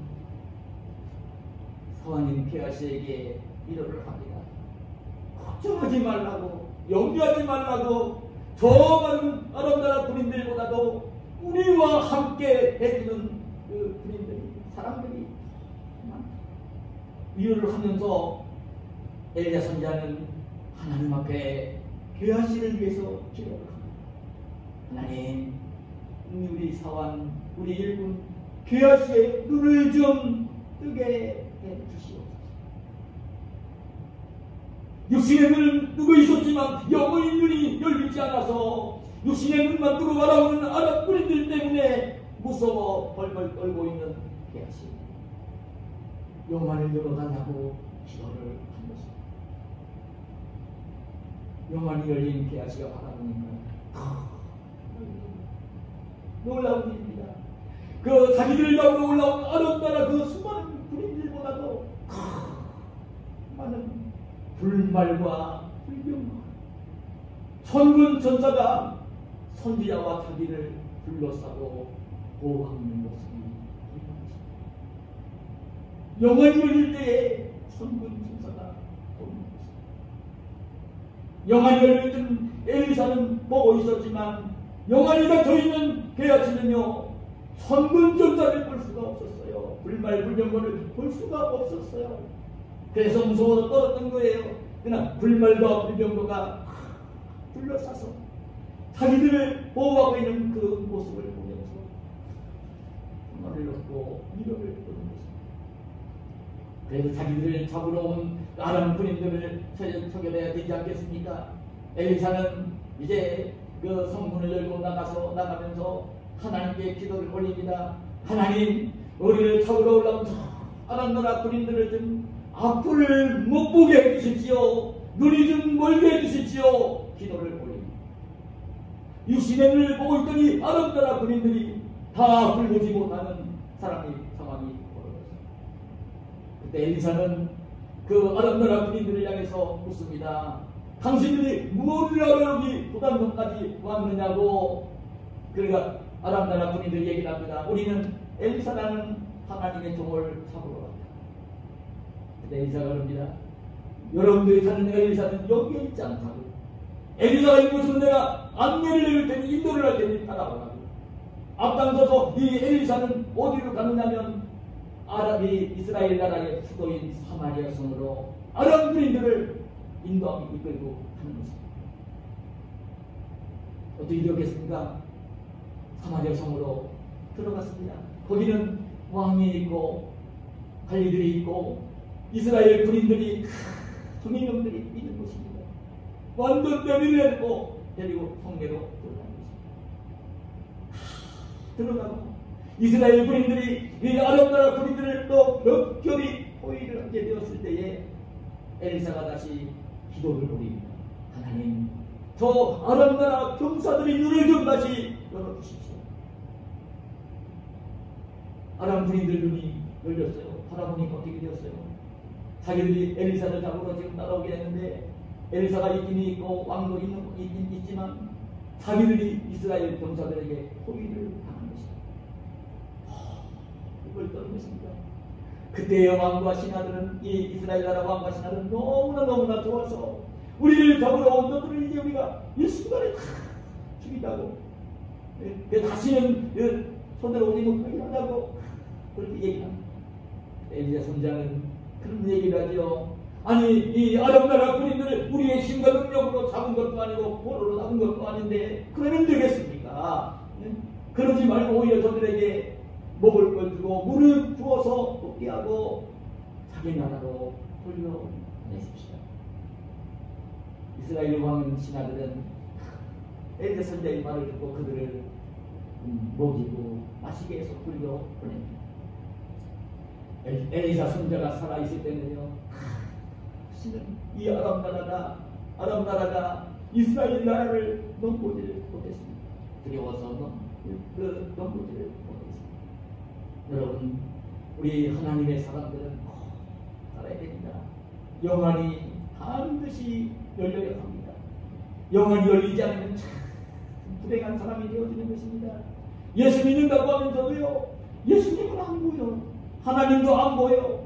서왕인 게하시에게 위로를 합니다. 걱정하지 말라고, 염려하지 말라고, 저 많은 아람 나라 군인들보다도 우리와 함께 해주는 그 군인들이, 사람들이 위로를 하면서 엘리야 선지자는 하나님 앞에 게하시를 위해서 기도를 합니다. 하나님, 우리 사원, 우리 일군 게하시의 눈을 좀 뜨게 해주시옵소서. 육신의 눈은 뜨고 있었지만 영의 눈이 열리지 않아서 육신의 눈만 뜨고 바라보는 아랍 군인들 때문에 무서워 벌벌 떨고 있는 게하시, 영안을 열어달라고 기도를 한 것입니다. 영안이 열린 게하시가 바라보니까 놀라운 일입니다. 그 자기들을 잡으러 올라온 아랍 나라 그 수많은 군인들보다도 많은 불말과 불병과 천군 전사가 선지자와 자기를 둘러싸고 보호하는 모습이 보입니다. 영원히 열릴 때에 천군 전사가 보입니다. 영원히 열릴 땐 엘리사는 보고 있었지만 영원히 닫혀있는 게하시는요 천군 전사를 볼 수가 없었어요. 불말 불병거를 볼 수가 없었어요. 그래서 무서워서 떨었던 거예요. 그러나 불말과 불병거가 둘러싸서 자기들을 보호하고 있는 그 모습을 보면서 평화를 얻고 위로를 얻는 것입니다. 그래서 자기들을 잡으러 온 아람 군인들을 처결해야 되지 않겠습니까? 엘리사는 이제 그 성문을 열고 나가면서 하나님께 기도를 올립니다. 하나님, 우리를 잡으러 올라온 아람 나라 군인들을 좀 앞을 못 보게 해주십시오. 눈이 좀 멀게 해주십시오. 기도를 올립니다. 육신의 눈을 보고 있더니 아람 나라 군인들이 다 앞을 보지 못하는 상황이 벌어졌습니다. 그때 엘리사는 그 아람 나라 군인들을 향해서 묻습니다. 당신들이 무엇을 하러 여기 도단성까지 왔느냐고. 그러니까 아람 나라 군인들이 얘기를 합니다. 우리는 엘리사라는 하나님의 종을 잡으러 왔다. 그때 엘리사가 그럽니다. 여러분들이 사는 엘리사는 여기에 있지 않다고. 엘리사가 있는 곳은 내가 안내를 내릴 테니 인도를 할 테니 따라오라고. 앞장서서 이 엘리사는 어디로 가느냐면 아랍이 이스라엘 나라의 수도인 사마리아 성으로 아람 군인들을 인도하고 이끌고 가는 것입니다. 어떻게 되었겠습니까? 사마리아 성으로 들어갔습니다. 거기는 왕이 있고 관리들이 있고 이스라엘 군인들이 성인용들이 있는 곳입니다. 완전 데리고 성내로 들어가고 이스라엘 군인들이 이 아랍 나라 군인들을 또 겹겹이 포위를 하게 되었을 때에 엘리사가 다시 기도를 올립니다. 하나님, 저 아랍 나라 병사들의 눈을 좀 다시 열어주십시오. 아랍 군인들 눈이 열렸어요. 바라보니까 어떻게 되었어요? 자기들이 엘리사를 잡으러 지금 따라오게 했는데 엘리사가 있긴 있고 왕도 있긴 있지만 자기들이 이스라엘 병사들에게 포위를 당한 것입니다. 이걸 떠는 것입니다. 그때의 왕과 신하들은 이 이스라엘 나라 왕과 신하들은 너무나 좋아서 우리를 잡으러 온 놈들을 이제 우리가 이 순간에 다 죽인다고 다시는 손으로 오지 못하게 한다고 그렇게 얘기합니다. 엘리야 선장은 그런 얘기를 하죠. 아니 이 아랍 나라 군인들을 우리의 힘과 능력으로 잡은 것도 아니고 포로로 잡은 것도 아닌데 그러면 되겠습니까? 그러지 말고 오히려 저들에게 먹을 걸 주고 물을 주어서 먹게 하고 자기 나라로 돌려내십시오. 이스라엘 왕 신하들은 엘리야 선장의 말을 듣고 그들을 먹이고 마시게 해서 돌려보냅니다. 엘리사 선자가 살아있을 때는요, 이 아랍 나라가 이스라엘 나라를 넘보지를 못했습니다. 두려워서 넘보지를 못했습니다. 여러분, 우리 하나님의 사람들은 꼭 살아야 됩니다. 영안이 반드시 열려야 합니다. 영안이 열리지 않으면 참 불행한 사람이 되어지는 것입니다. 예수 믿는다고 하면서도요, 예수님은 안 보여. 하나님도 안 보여.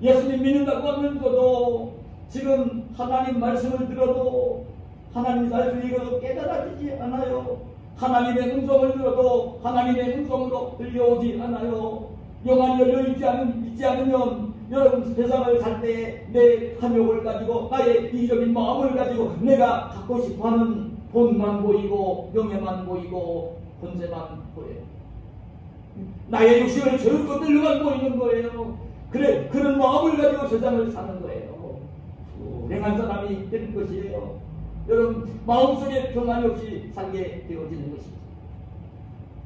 예수님 믿는다고 하면서도 지금 하나님 말씀을 들어도 하나님 말씀을 읽어도 깨달아지지 않아요. 하나님의 음성을 들어도 하나님의 음성으로 들려오지 않아요. 영안이 열려있지 않으면 여러분 세상을 살 때 내 탐욕을 가지고 나의 이기적인 마음을 가지고 내가 갖고 싶어하는 돈만 보이고 명예만 보이고 권세만 보여요. 나의 욕심을 저것 들로만 보이는 거예요. 그래, 그런 마음을 가지고 세상을 사는 거예요. 불행한 사람이 되는 것이에요. 여러분, 마음속에 평안이 없이 살게 되어지는 것입니다.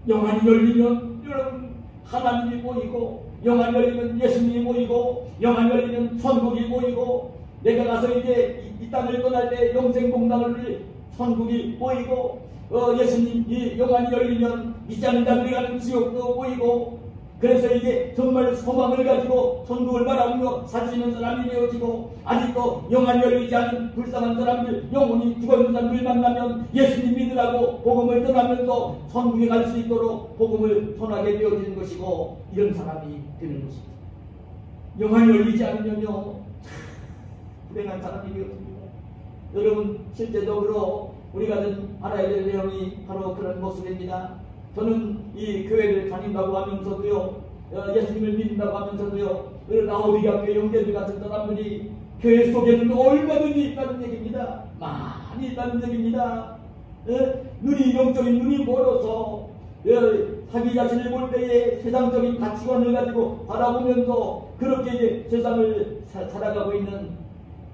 영안이 열리면 여러분 하나님이 보이고, 영안이 열리면 예수님이 보이고, 영안이 열리면 천국이 보이고, 내가 가서 이제 이 땅을 떠날 때 영생공당을 누릴 천국이 보이고, 예수님이 영안이 열리면 믿지 않는 자들이 가는 지옥도 보이고, 그래서 이제 정말 소망을 가지고 천국을 바라보며 살 수 있는 사람이 되어지고, 아직도 영안이 열리지 않은 불쌍한 사람들, 영혼이 죽어있는 사람들 만나면 예수님 믿으라고 복음을 전하면서 천국에 갈 수 있도록 복음을 전하게 되어지는 것이고, 이런 사람이 되는 것입니다. 영안이 열리지 않으면요, 불행한 사람이 되어집니다. 여러분, 실제적으로 우리가 좀 알아야 될 내용이 바로 그런 모습입니다. 저는 이 교회를 다닌다고 하면서도요, 예수님을 믿는다고 하면서도요, 라오디게아 교회 형제들 같은 사람들이 교회 속에는 얼마든지 있다는 얘기입니다. 많이 있다는 얘기입니다. 눈이 영적인 눈이 멀어서 자기 자신을 볼 때에 세상적인 가치관을 가지고 바라보면서 그렇게 이제 세상을 살아가고 있는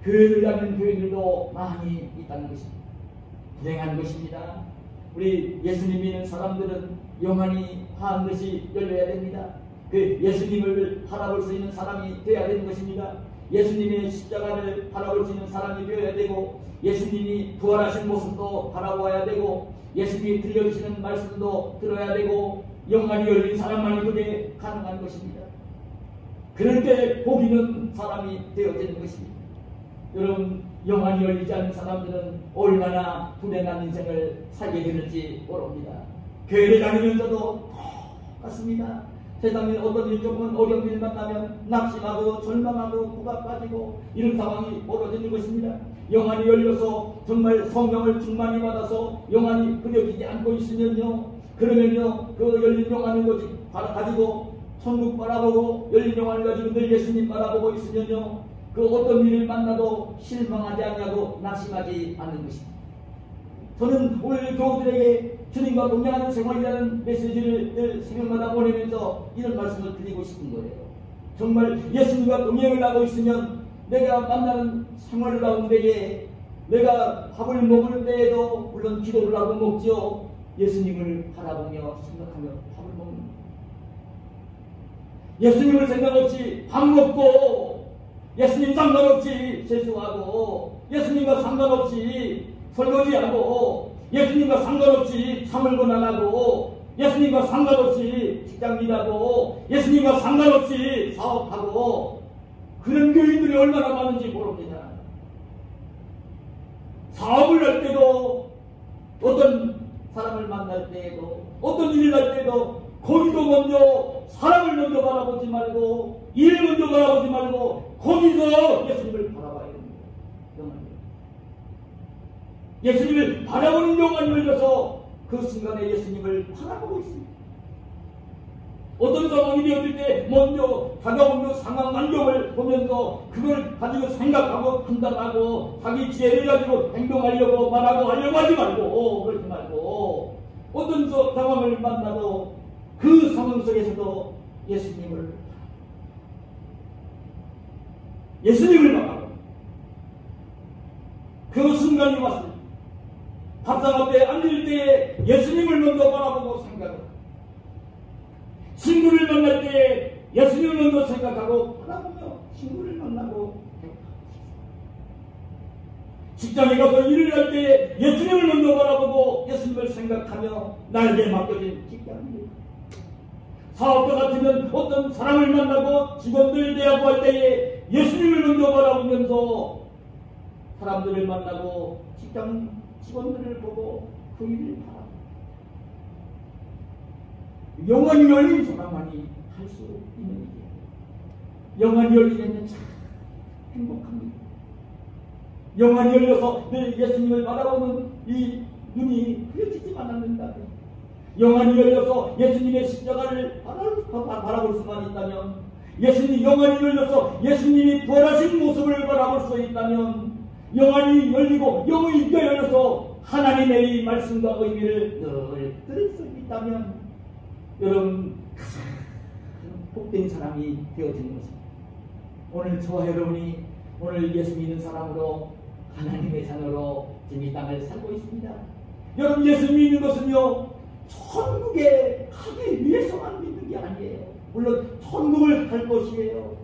교회를 다니는 교인들도 많이 있다는 것입니다. 불행한 것입니다. 우리 예수님 믿는 사람들은 영안이 반드시 열려야 됩니다. 그 예수님을 바라볼 수 있는 사람이 되어야 되는 것입니다. 예수님의 십자가를 바라볼 수 있는 사람이 되어야 되고, 예수님이 부활하신 모습도 바라보아야 되고, 예수님이 들려주시는 말씀도 들어야 되고, 영안이 열린 사람만이 그게 가능한 것입니다. 그럴 때 복 있는 사람이 되어지는 것입니다. 여러분, 영안이 열리지 않는 사람들은 얼마나 불행한 인생을 살게 되는지 모릅니다. 교회를 다니면서도 똑같습니다. 세상에 어떤 일 조금은 어려운 일 만나면 낙심하고 절망하고 구가 빠지고 이런 상황이 벌어지는 것입니다. 영안이 열려서 정말 성령을 충만히 받아서 영안이 그려지지 않고 있으면요, 그러면요, 그 열린 영안을 가지고 천국 바라보고 열린 영안을 가지고 늘 예수님 바라보고 있으면요, 그 어떤 일을 만나도 실망하지 않냐고 낙심하지 않는 것입니다. 저는 오늘 교우들에게 주님과 동행하는 생활이라는 메시지를 늘 새벽마다 보내면서 이런 말씀을 드리고 싶은 거예요. 정말 예수님과 동행을 하고 있으면 내가 만나는 생활 가운데에 내가 밥을 먹을 때에도 물론 기도를 하고 먹죠. 예수님을 바라보며 생각하며 밥을 먹는, 예수님을 생각 없이 밥 먹고 예수님 상관없이 세수하고 예수님과 상관없이 설거지하고 예수님과 상관없이 잠을 권한하고 예수님과 상관없이 직장 일하고 예수님과 상관없이 사업하고 그런 교인들이 얼마나 많은지 모릅니다. 사업을 할 때도 어떤 사람을 만날 때에도 어떤 일을 할 때도 거기도 먼저 사람을 먼저 바라보지 말고 일을 먼저 바라보지 말고 거기서 예수님을 바라봐야 됩니다. 예수님을 바라보는 영혼이 열려서 그 순간에 예수님을 바라보고 있습니다. 어떤 상황이 되었을 때 먼저 다가오는 그 상황 환경을 보면서 그걸 가지고 생각하고 판단하고 자기 지혜를 가지고 행동하려고 말하고 하려고 하지 말고 그러지 말고 어떤 상황을 만나도 그 상황 속에서도 예수님을 바라보고 그 순간이 왔습니다. 밥상 앞에 앉을 때에 예수님을 먼저 바라보고 생각하고 친구를 만날 때에 예수님을 먼저 생각하고 바라보며 친구를 만나고 직장에 가서 일을 할 때에 예수님을 먼저 바라보고 예수님을 생각하며 나에게 맡겨진 직장입니다. 사업과 같으면 어떤 사람을 만나고 직원들 대하고 할 때에 예수님을 먼저 바라보면서 사람들을 만나고 직장 직원들을 보고 그 일을 바라보고 영혼이 열린 사람만이 할 수 있는 일이에요. 영혼이 열리면 참 행복합니다. 영혼이 열려서 늘 예수님을 바라보는 이 눈이 흐려지지만 않는다. 영혼이 열려서 예수님의 십자가를 바라볼 수만 있다면 예수님 영혼이 열려서 예수님이 부활하신 모습을 바라볼 수 있다면 영혼이 열리고 영혼이 열려서 하나님의 이 말씀과 의미를 늘 들을 수 있다면 여러분 가장 복된 사람이 되어지는 것입니다. 오늘 저와 여러분이 오늘 예수 믿는 사람으로 하나님의 자녀로 지금 이 땅을 살고 있습니다. 여러분 예수 믿는 것은요 천국에 가기 위해서만 믿는 게 아니에요. 물론 천국을 갈 것이에요.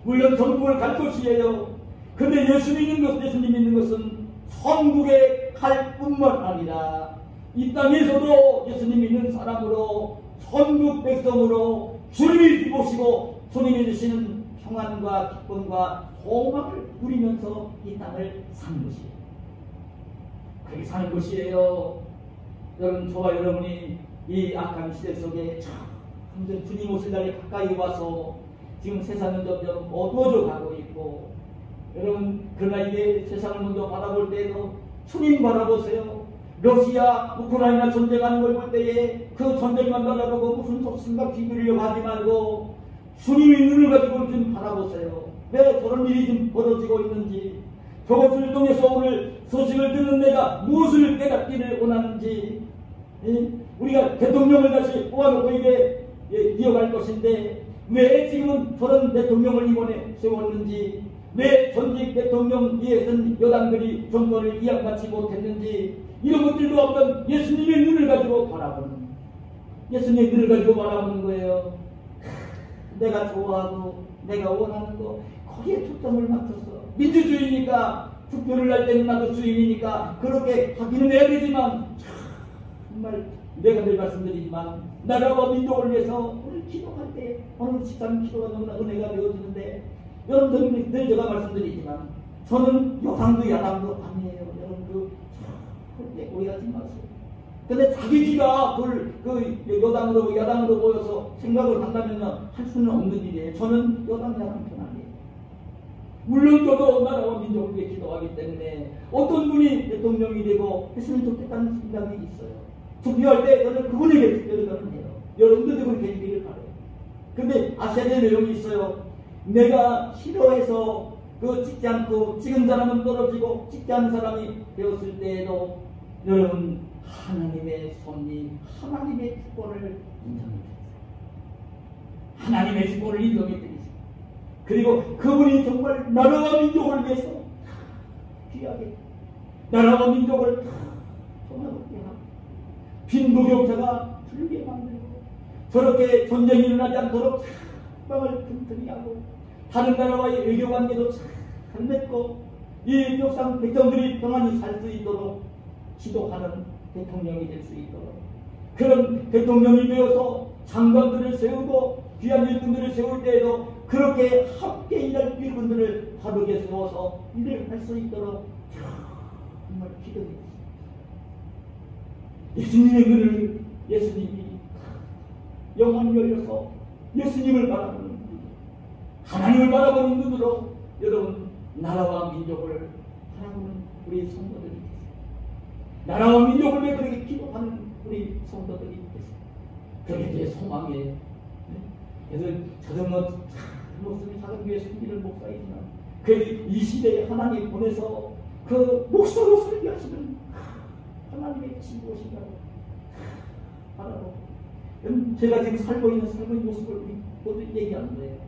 물론 천국을 갈 것이에요. 근데 예수님 믿는 것은 천국에 갈 뿐만 아니라 이 땅에서도 예수님 믿는 사람으로 천국 백성으로 주님이 보시고 주님이 주시는 평안과 기쁨과 소망을 누리면서 이 땅을 사는 것이에요. 그렇게 사는 것이에요. 여러분 저와 여러분이 이 악한 시대 속에 점점 주님 오실 날이 가까이 와서 지금 세상은 점점 어두워져 가고 있고 여러분 그러나 이게 세상을 먼저 바라볼 때에도 주님 바라보세요. 러시아, 우크라이나 전쟁하는 걸 볼 때에 그 전쟁만 바라보고 무슨 생각 기울이려고 하지 말고 주님의 눈을 가지고 좀 바라보세요. 왜 저런 일이 좀 벌어지고 있는지 저것을 통해서 오늘 소식을 듣는 내가 무엇을 깨닫기를 원하는지 우리가 대통령을 다시 뽑아놓고 이게 이어갈 것인데 왜 지금은 저런 대통령을 이번에 세웠는지 왜 전직 대통령 위에선 여당들이 정권을 이양받지 못했는지 이런 것들도 없던 예수님의 눈을 가지고 바라보는 예수님의 눈을 가지고 바라보는 거예요. 내가 좋아하고 내가 원하는 거 거기에 초점을 맞춰서 민주주의니까 투표를 할 때는 나도 주인이니까 그렇게 하기는 해야 되지만 정말 내가 늘 말씀드리지만 나라와 민족을 위해서 오늘 기도할 때 오늘 집단 기도가 너무나 은혜가 되어지는데 여러분들 늘 제가 말씀드리지만 저는 여당도 야당도 아니에요. 여러분 절대 오해하지 마세요. 근데 자기 귀가 여당으로 야당으로 보여서 생각을 한다면 할 수는 없는 일이에요. 저는 여당 야당 편 아니에요. 물론 저도 나라와 민족을 위해 기도하기 때문에 어떤 분이 대통령이 되고 했으면 좋겠다는 생각이 있어요. 투표할 때 저는 그분에게 투표를 해요. 여러분들도 그렇게 해주기를 바라요. 근데 아셔야 될 내용이 있어요. 내가 싫어해서 찍지 않고 찍은 사람은 떨어지고 찍지 않은 사람이 되었을 때에도 여러분 하나님의 섭리, 하나님의 특권을 인정해 드리세요. 하나님의 특권을 인정해 드리세요. 그리고 그분이 정말 나라와 민족을 위해서 귀하게 나라와 민족을 다 통합하게 하고 빈부격차가 틀리게 만들고 저렇게 전쟁이 일어나지 않도록 빵을 튼튼히 하고 다른 나라와의 외교관계도 잘 맺고 이 백성들이 평안히 살 수 있도록 지도하는 대통령이 될 수 있도록 그런 대통령이 되어서 장관들을 세우고 귀한 일꾼들을 세울 때에도 그렇게 함께 일할 일꾼들을 바르게 세워서 일을 할 수 있도록 정말 기도했습니다. 예수님의 글을 예수님이 영혼이 열려서 예수님을 바라보는 눈, 하나님을 바라보는 눈으로 여러분 나라와 민족을 바라보는 우리 성도들이 계세요. 나라와 민족을 왜 그렇게 기도하는 우리 성도들이 계세요. 그렇게 제 소망에 그래서 저도 뭐 목숨이 사랑교회 숨기는 목사이지만 그 이 시대에 하나님 보내서 그 목사로 설교하시는 하나님의 친구시라고 바라보고 제가 지금 살고 있는 삶의 모습을 모두 얘기하는데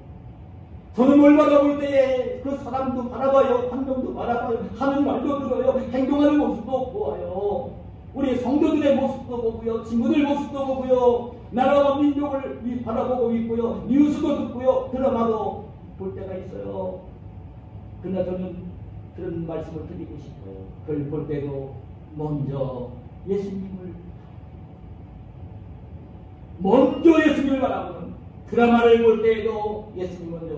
저는 뭘 바라볼 때에 그 사람도 바라봐요. 환경도 바라봐요. 하는 말도 들어요. 행동하는 모습도 보아요. 우리 성도들의 모습도 보고요. 친구들 모습도 보고요. 나라와 민족을 바라보고 있고요. 뉴스도 듣고요. 드라마도 볼 때가 있어요. 그러나 저는 그런 말씀을 드리고 싶어요. 그걸 볼 때도 먼저 예수님을 바라보는 드라마를 볼 때에도 예수님 먼저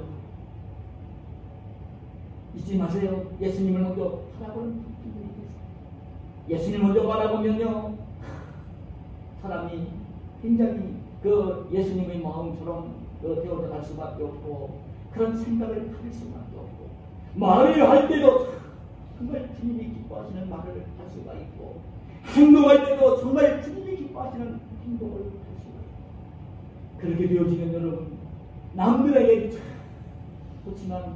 잊지 마세요. 예수님을 먼저 바라보는 분들이 계세요. 예수님을 먼저 바라보면요 사람이 굉장히 그 예수님의 마음처럼 되어져 갈 수밖에 없고 그런 생각을 가질 수밖에 없고 말을 할 때도 정말 주님이 기뻐하시는 말을 할 수가 있고 행동할 때도 정말 주님이 기뻐하시는 행동을 할 수가 있고 그렇게 되어지면 여러분 남들에게 그렇지만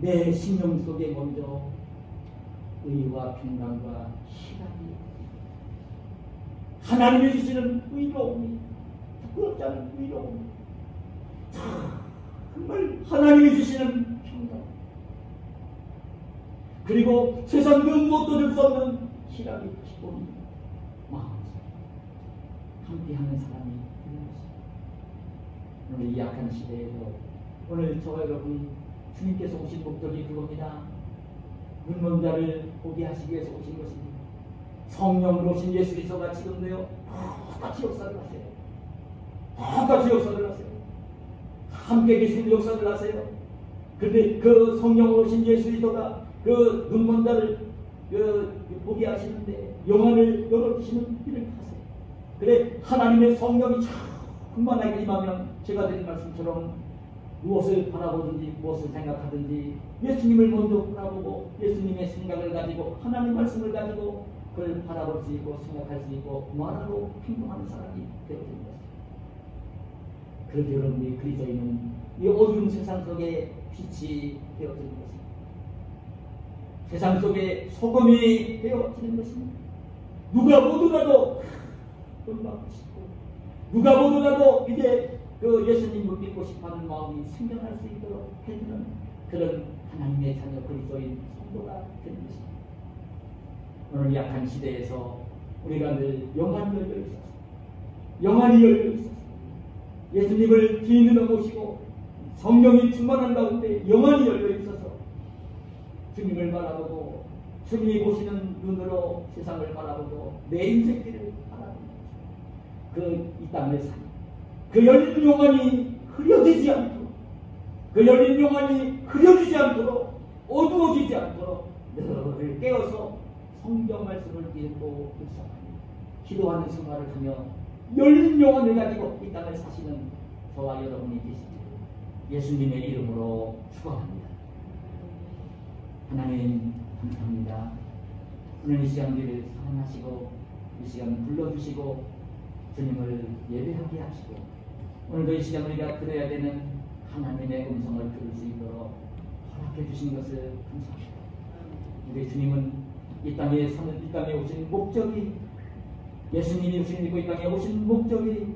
내 심령 속에 먼저 의와 평강과 희락이 하나님이 주시는 의로움이 부끄럽지 않은 의로움이 정말 하나님이 주시는 평강 그리고 세상 그 무엇도 줄 수 없는 희락이 기쁨이 마음 함께하는 사람이 있는 것입니다. 오늘 이 약한 시대에도 오늘 저와 여러분 주님께서 오신 목적이 그겁니다. 문문자를 보게 하시기 위해서 오신 것입니다. 성령으로 오신 예수 그리스도가 지금도요 똑같이 역사를 하세요. 똑같이 역사를 하세요. 함께 계신 역사를 하세요. 그런데 그 성령으로 오신 예수 그리스도가 그 눈먼자를 보게 하시는데 영안을 열어주시는 일을 하세요. 그래 하나님의 성령이 충만하게 임하면 제가 드린 말씀처럼 무엇을 바라보든지 무엇을 생각하든지 예수님을 먼저 바라보고 예수님의 생각을 가지고 하나님 말씀을 가지고 그걸 바라볼 수 있고 생각할 수 있고 말하고 행동하는 사람이 되어지는 것입니다. 그렇게 여러분이 그리스도인은 이 어두운 세상 속에 빛이 되어지는 것입니다. 세상 속에 소금이 되어지는 것입니다. 누가 보더라도 본받고 싶고 누가 보더라도 이제 그 예수님을 믿고 싶어하는 마음이 생겨날 수 있도록 해주는 그런 하나님의 자녀 그리스도인 성도가 되는 것입니다. 오늘 약한 시대에서 우리가 늘 영안이 열려 있어서 영안이 열려 있어서 예수님을 기인으로 모시고 성령이 충만한 가운데 영안이 열려 있어서 주님을 바라보고 주님이 보시는 눈으로 세상을 바라보고 내 인생길을 바라보는 그 이 땅의 삶 그 열린 영안이 흐려지지 않도록 그 열린 영안이 흐려지지 않도록 어두워지지 않도록 늘 깨어서 성경 말씀을 읽고 묵상하며 기도하는 생활을 하며 열린 영안을 가지고 이 땅을 사시는 저와 여러분이 계시기를 예수님의 이름으로 축원합니다. 하나님 감사합니다. 오늘 이 시간 우리를 사랑하시고 이 시간 불러주시고 주님을 예배하게 하시고 오늘도 이 시간 우리가 들어야 되는 하나님의 음성을 들을 수 있도록 허락해 주신 것을 감사합니다. 우리 주님은 이 땅에 오신 목적이 예수님이 오신 이 땅에 오신 목적이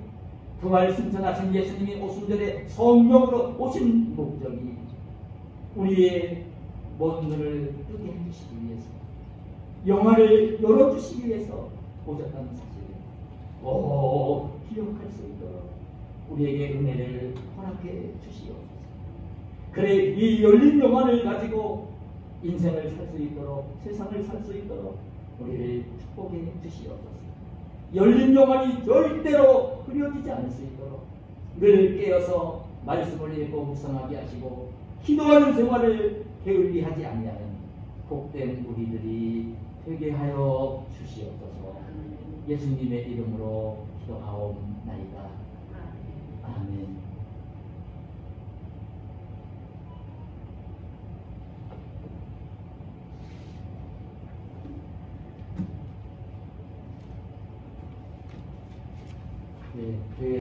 부활 승천하신 예수님이 오신 전에 성령으로 오신 목적이 우리의 먼 눈을 뜨게 해주시기 위해서 영화를 열어주시기 위해서 오셨다는 사실을 기억할 수 있도록 우리에게 은혜를 허락해 주시옵소서. 그래 이 열린 영안을 가지고 인생을 살 수 있도록 세상을 살 수 있도록 우리를 축복해 주시옵소서. 열린 영혼이 절대로 흐려지지 않을 수 있도록 늘 깨어서 말씀을 읽고 묵상하게 하시고 기도하는 생활을 게을리하지 아니하는 복된 우리들이 되게 하여 주시옵소서. 예수님의 이름으로 기도하옵나이다. 아멘. 네,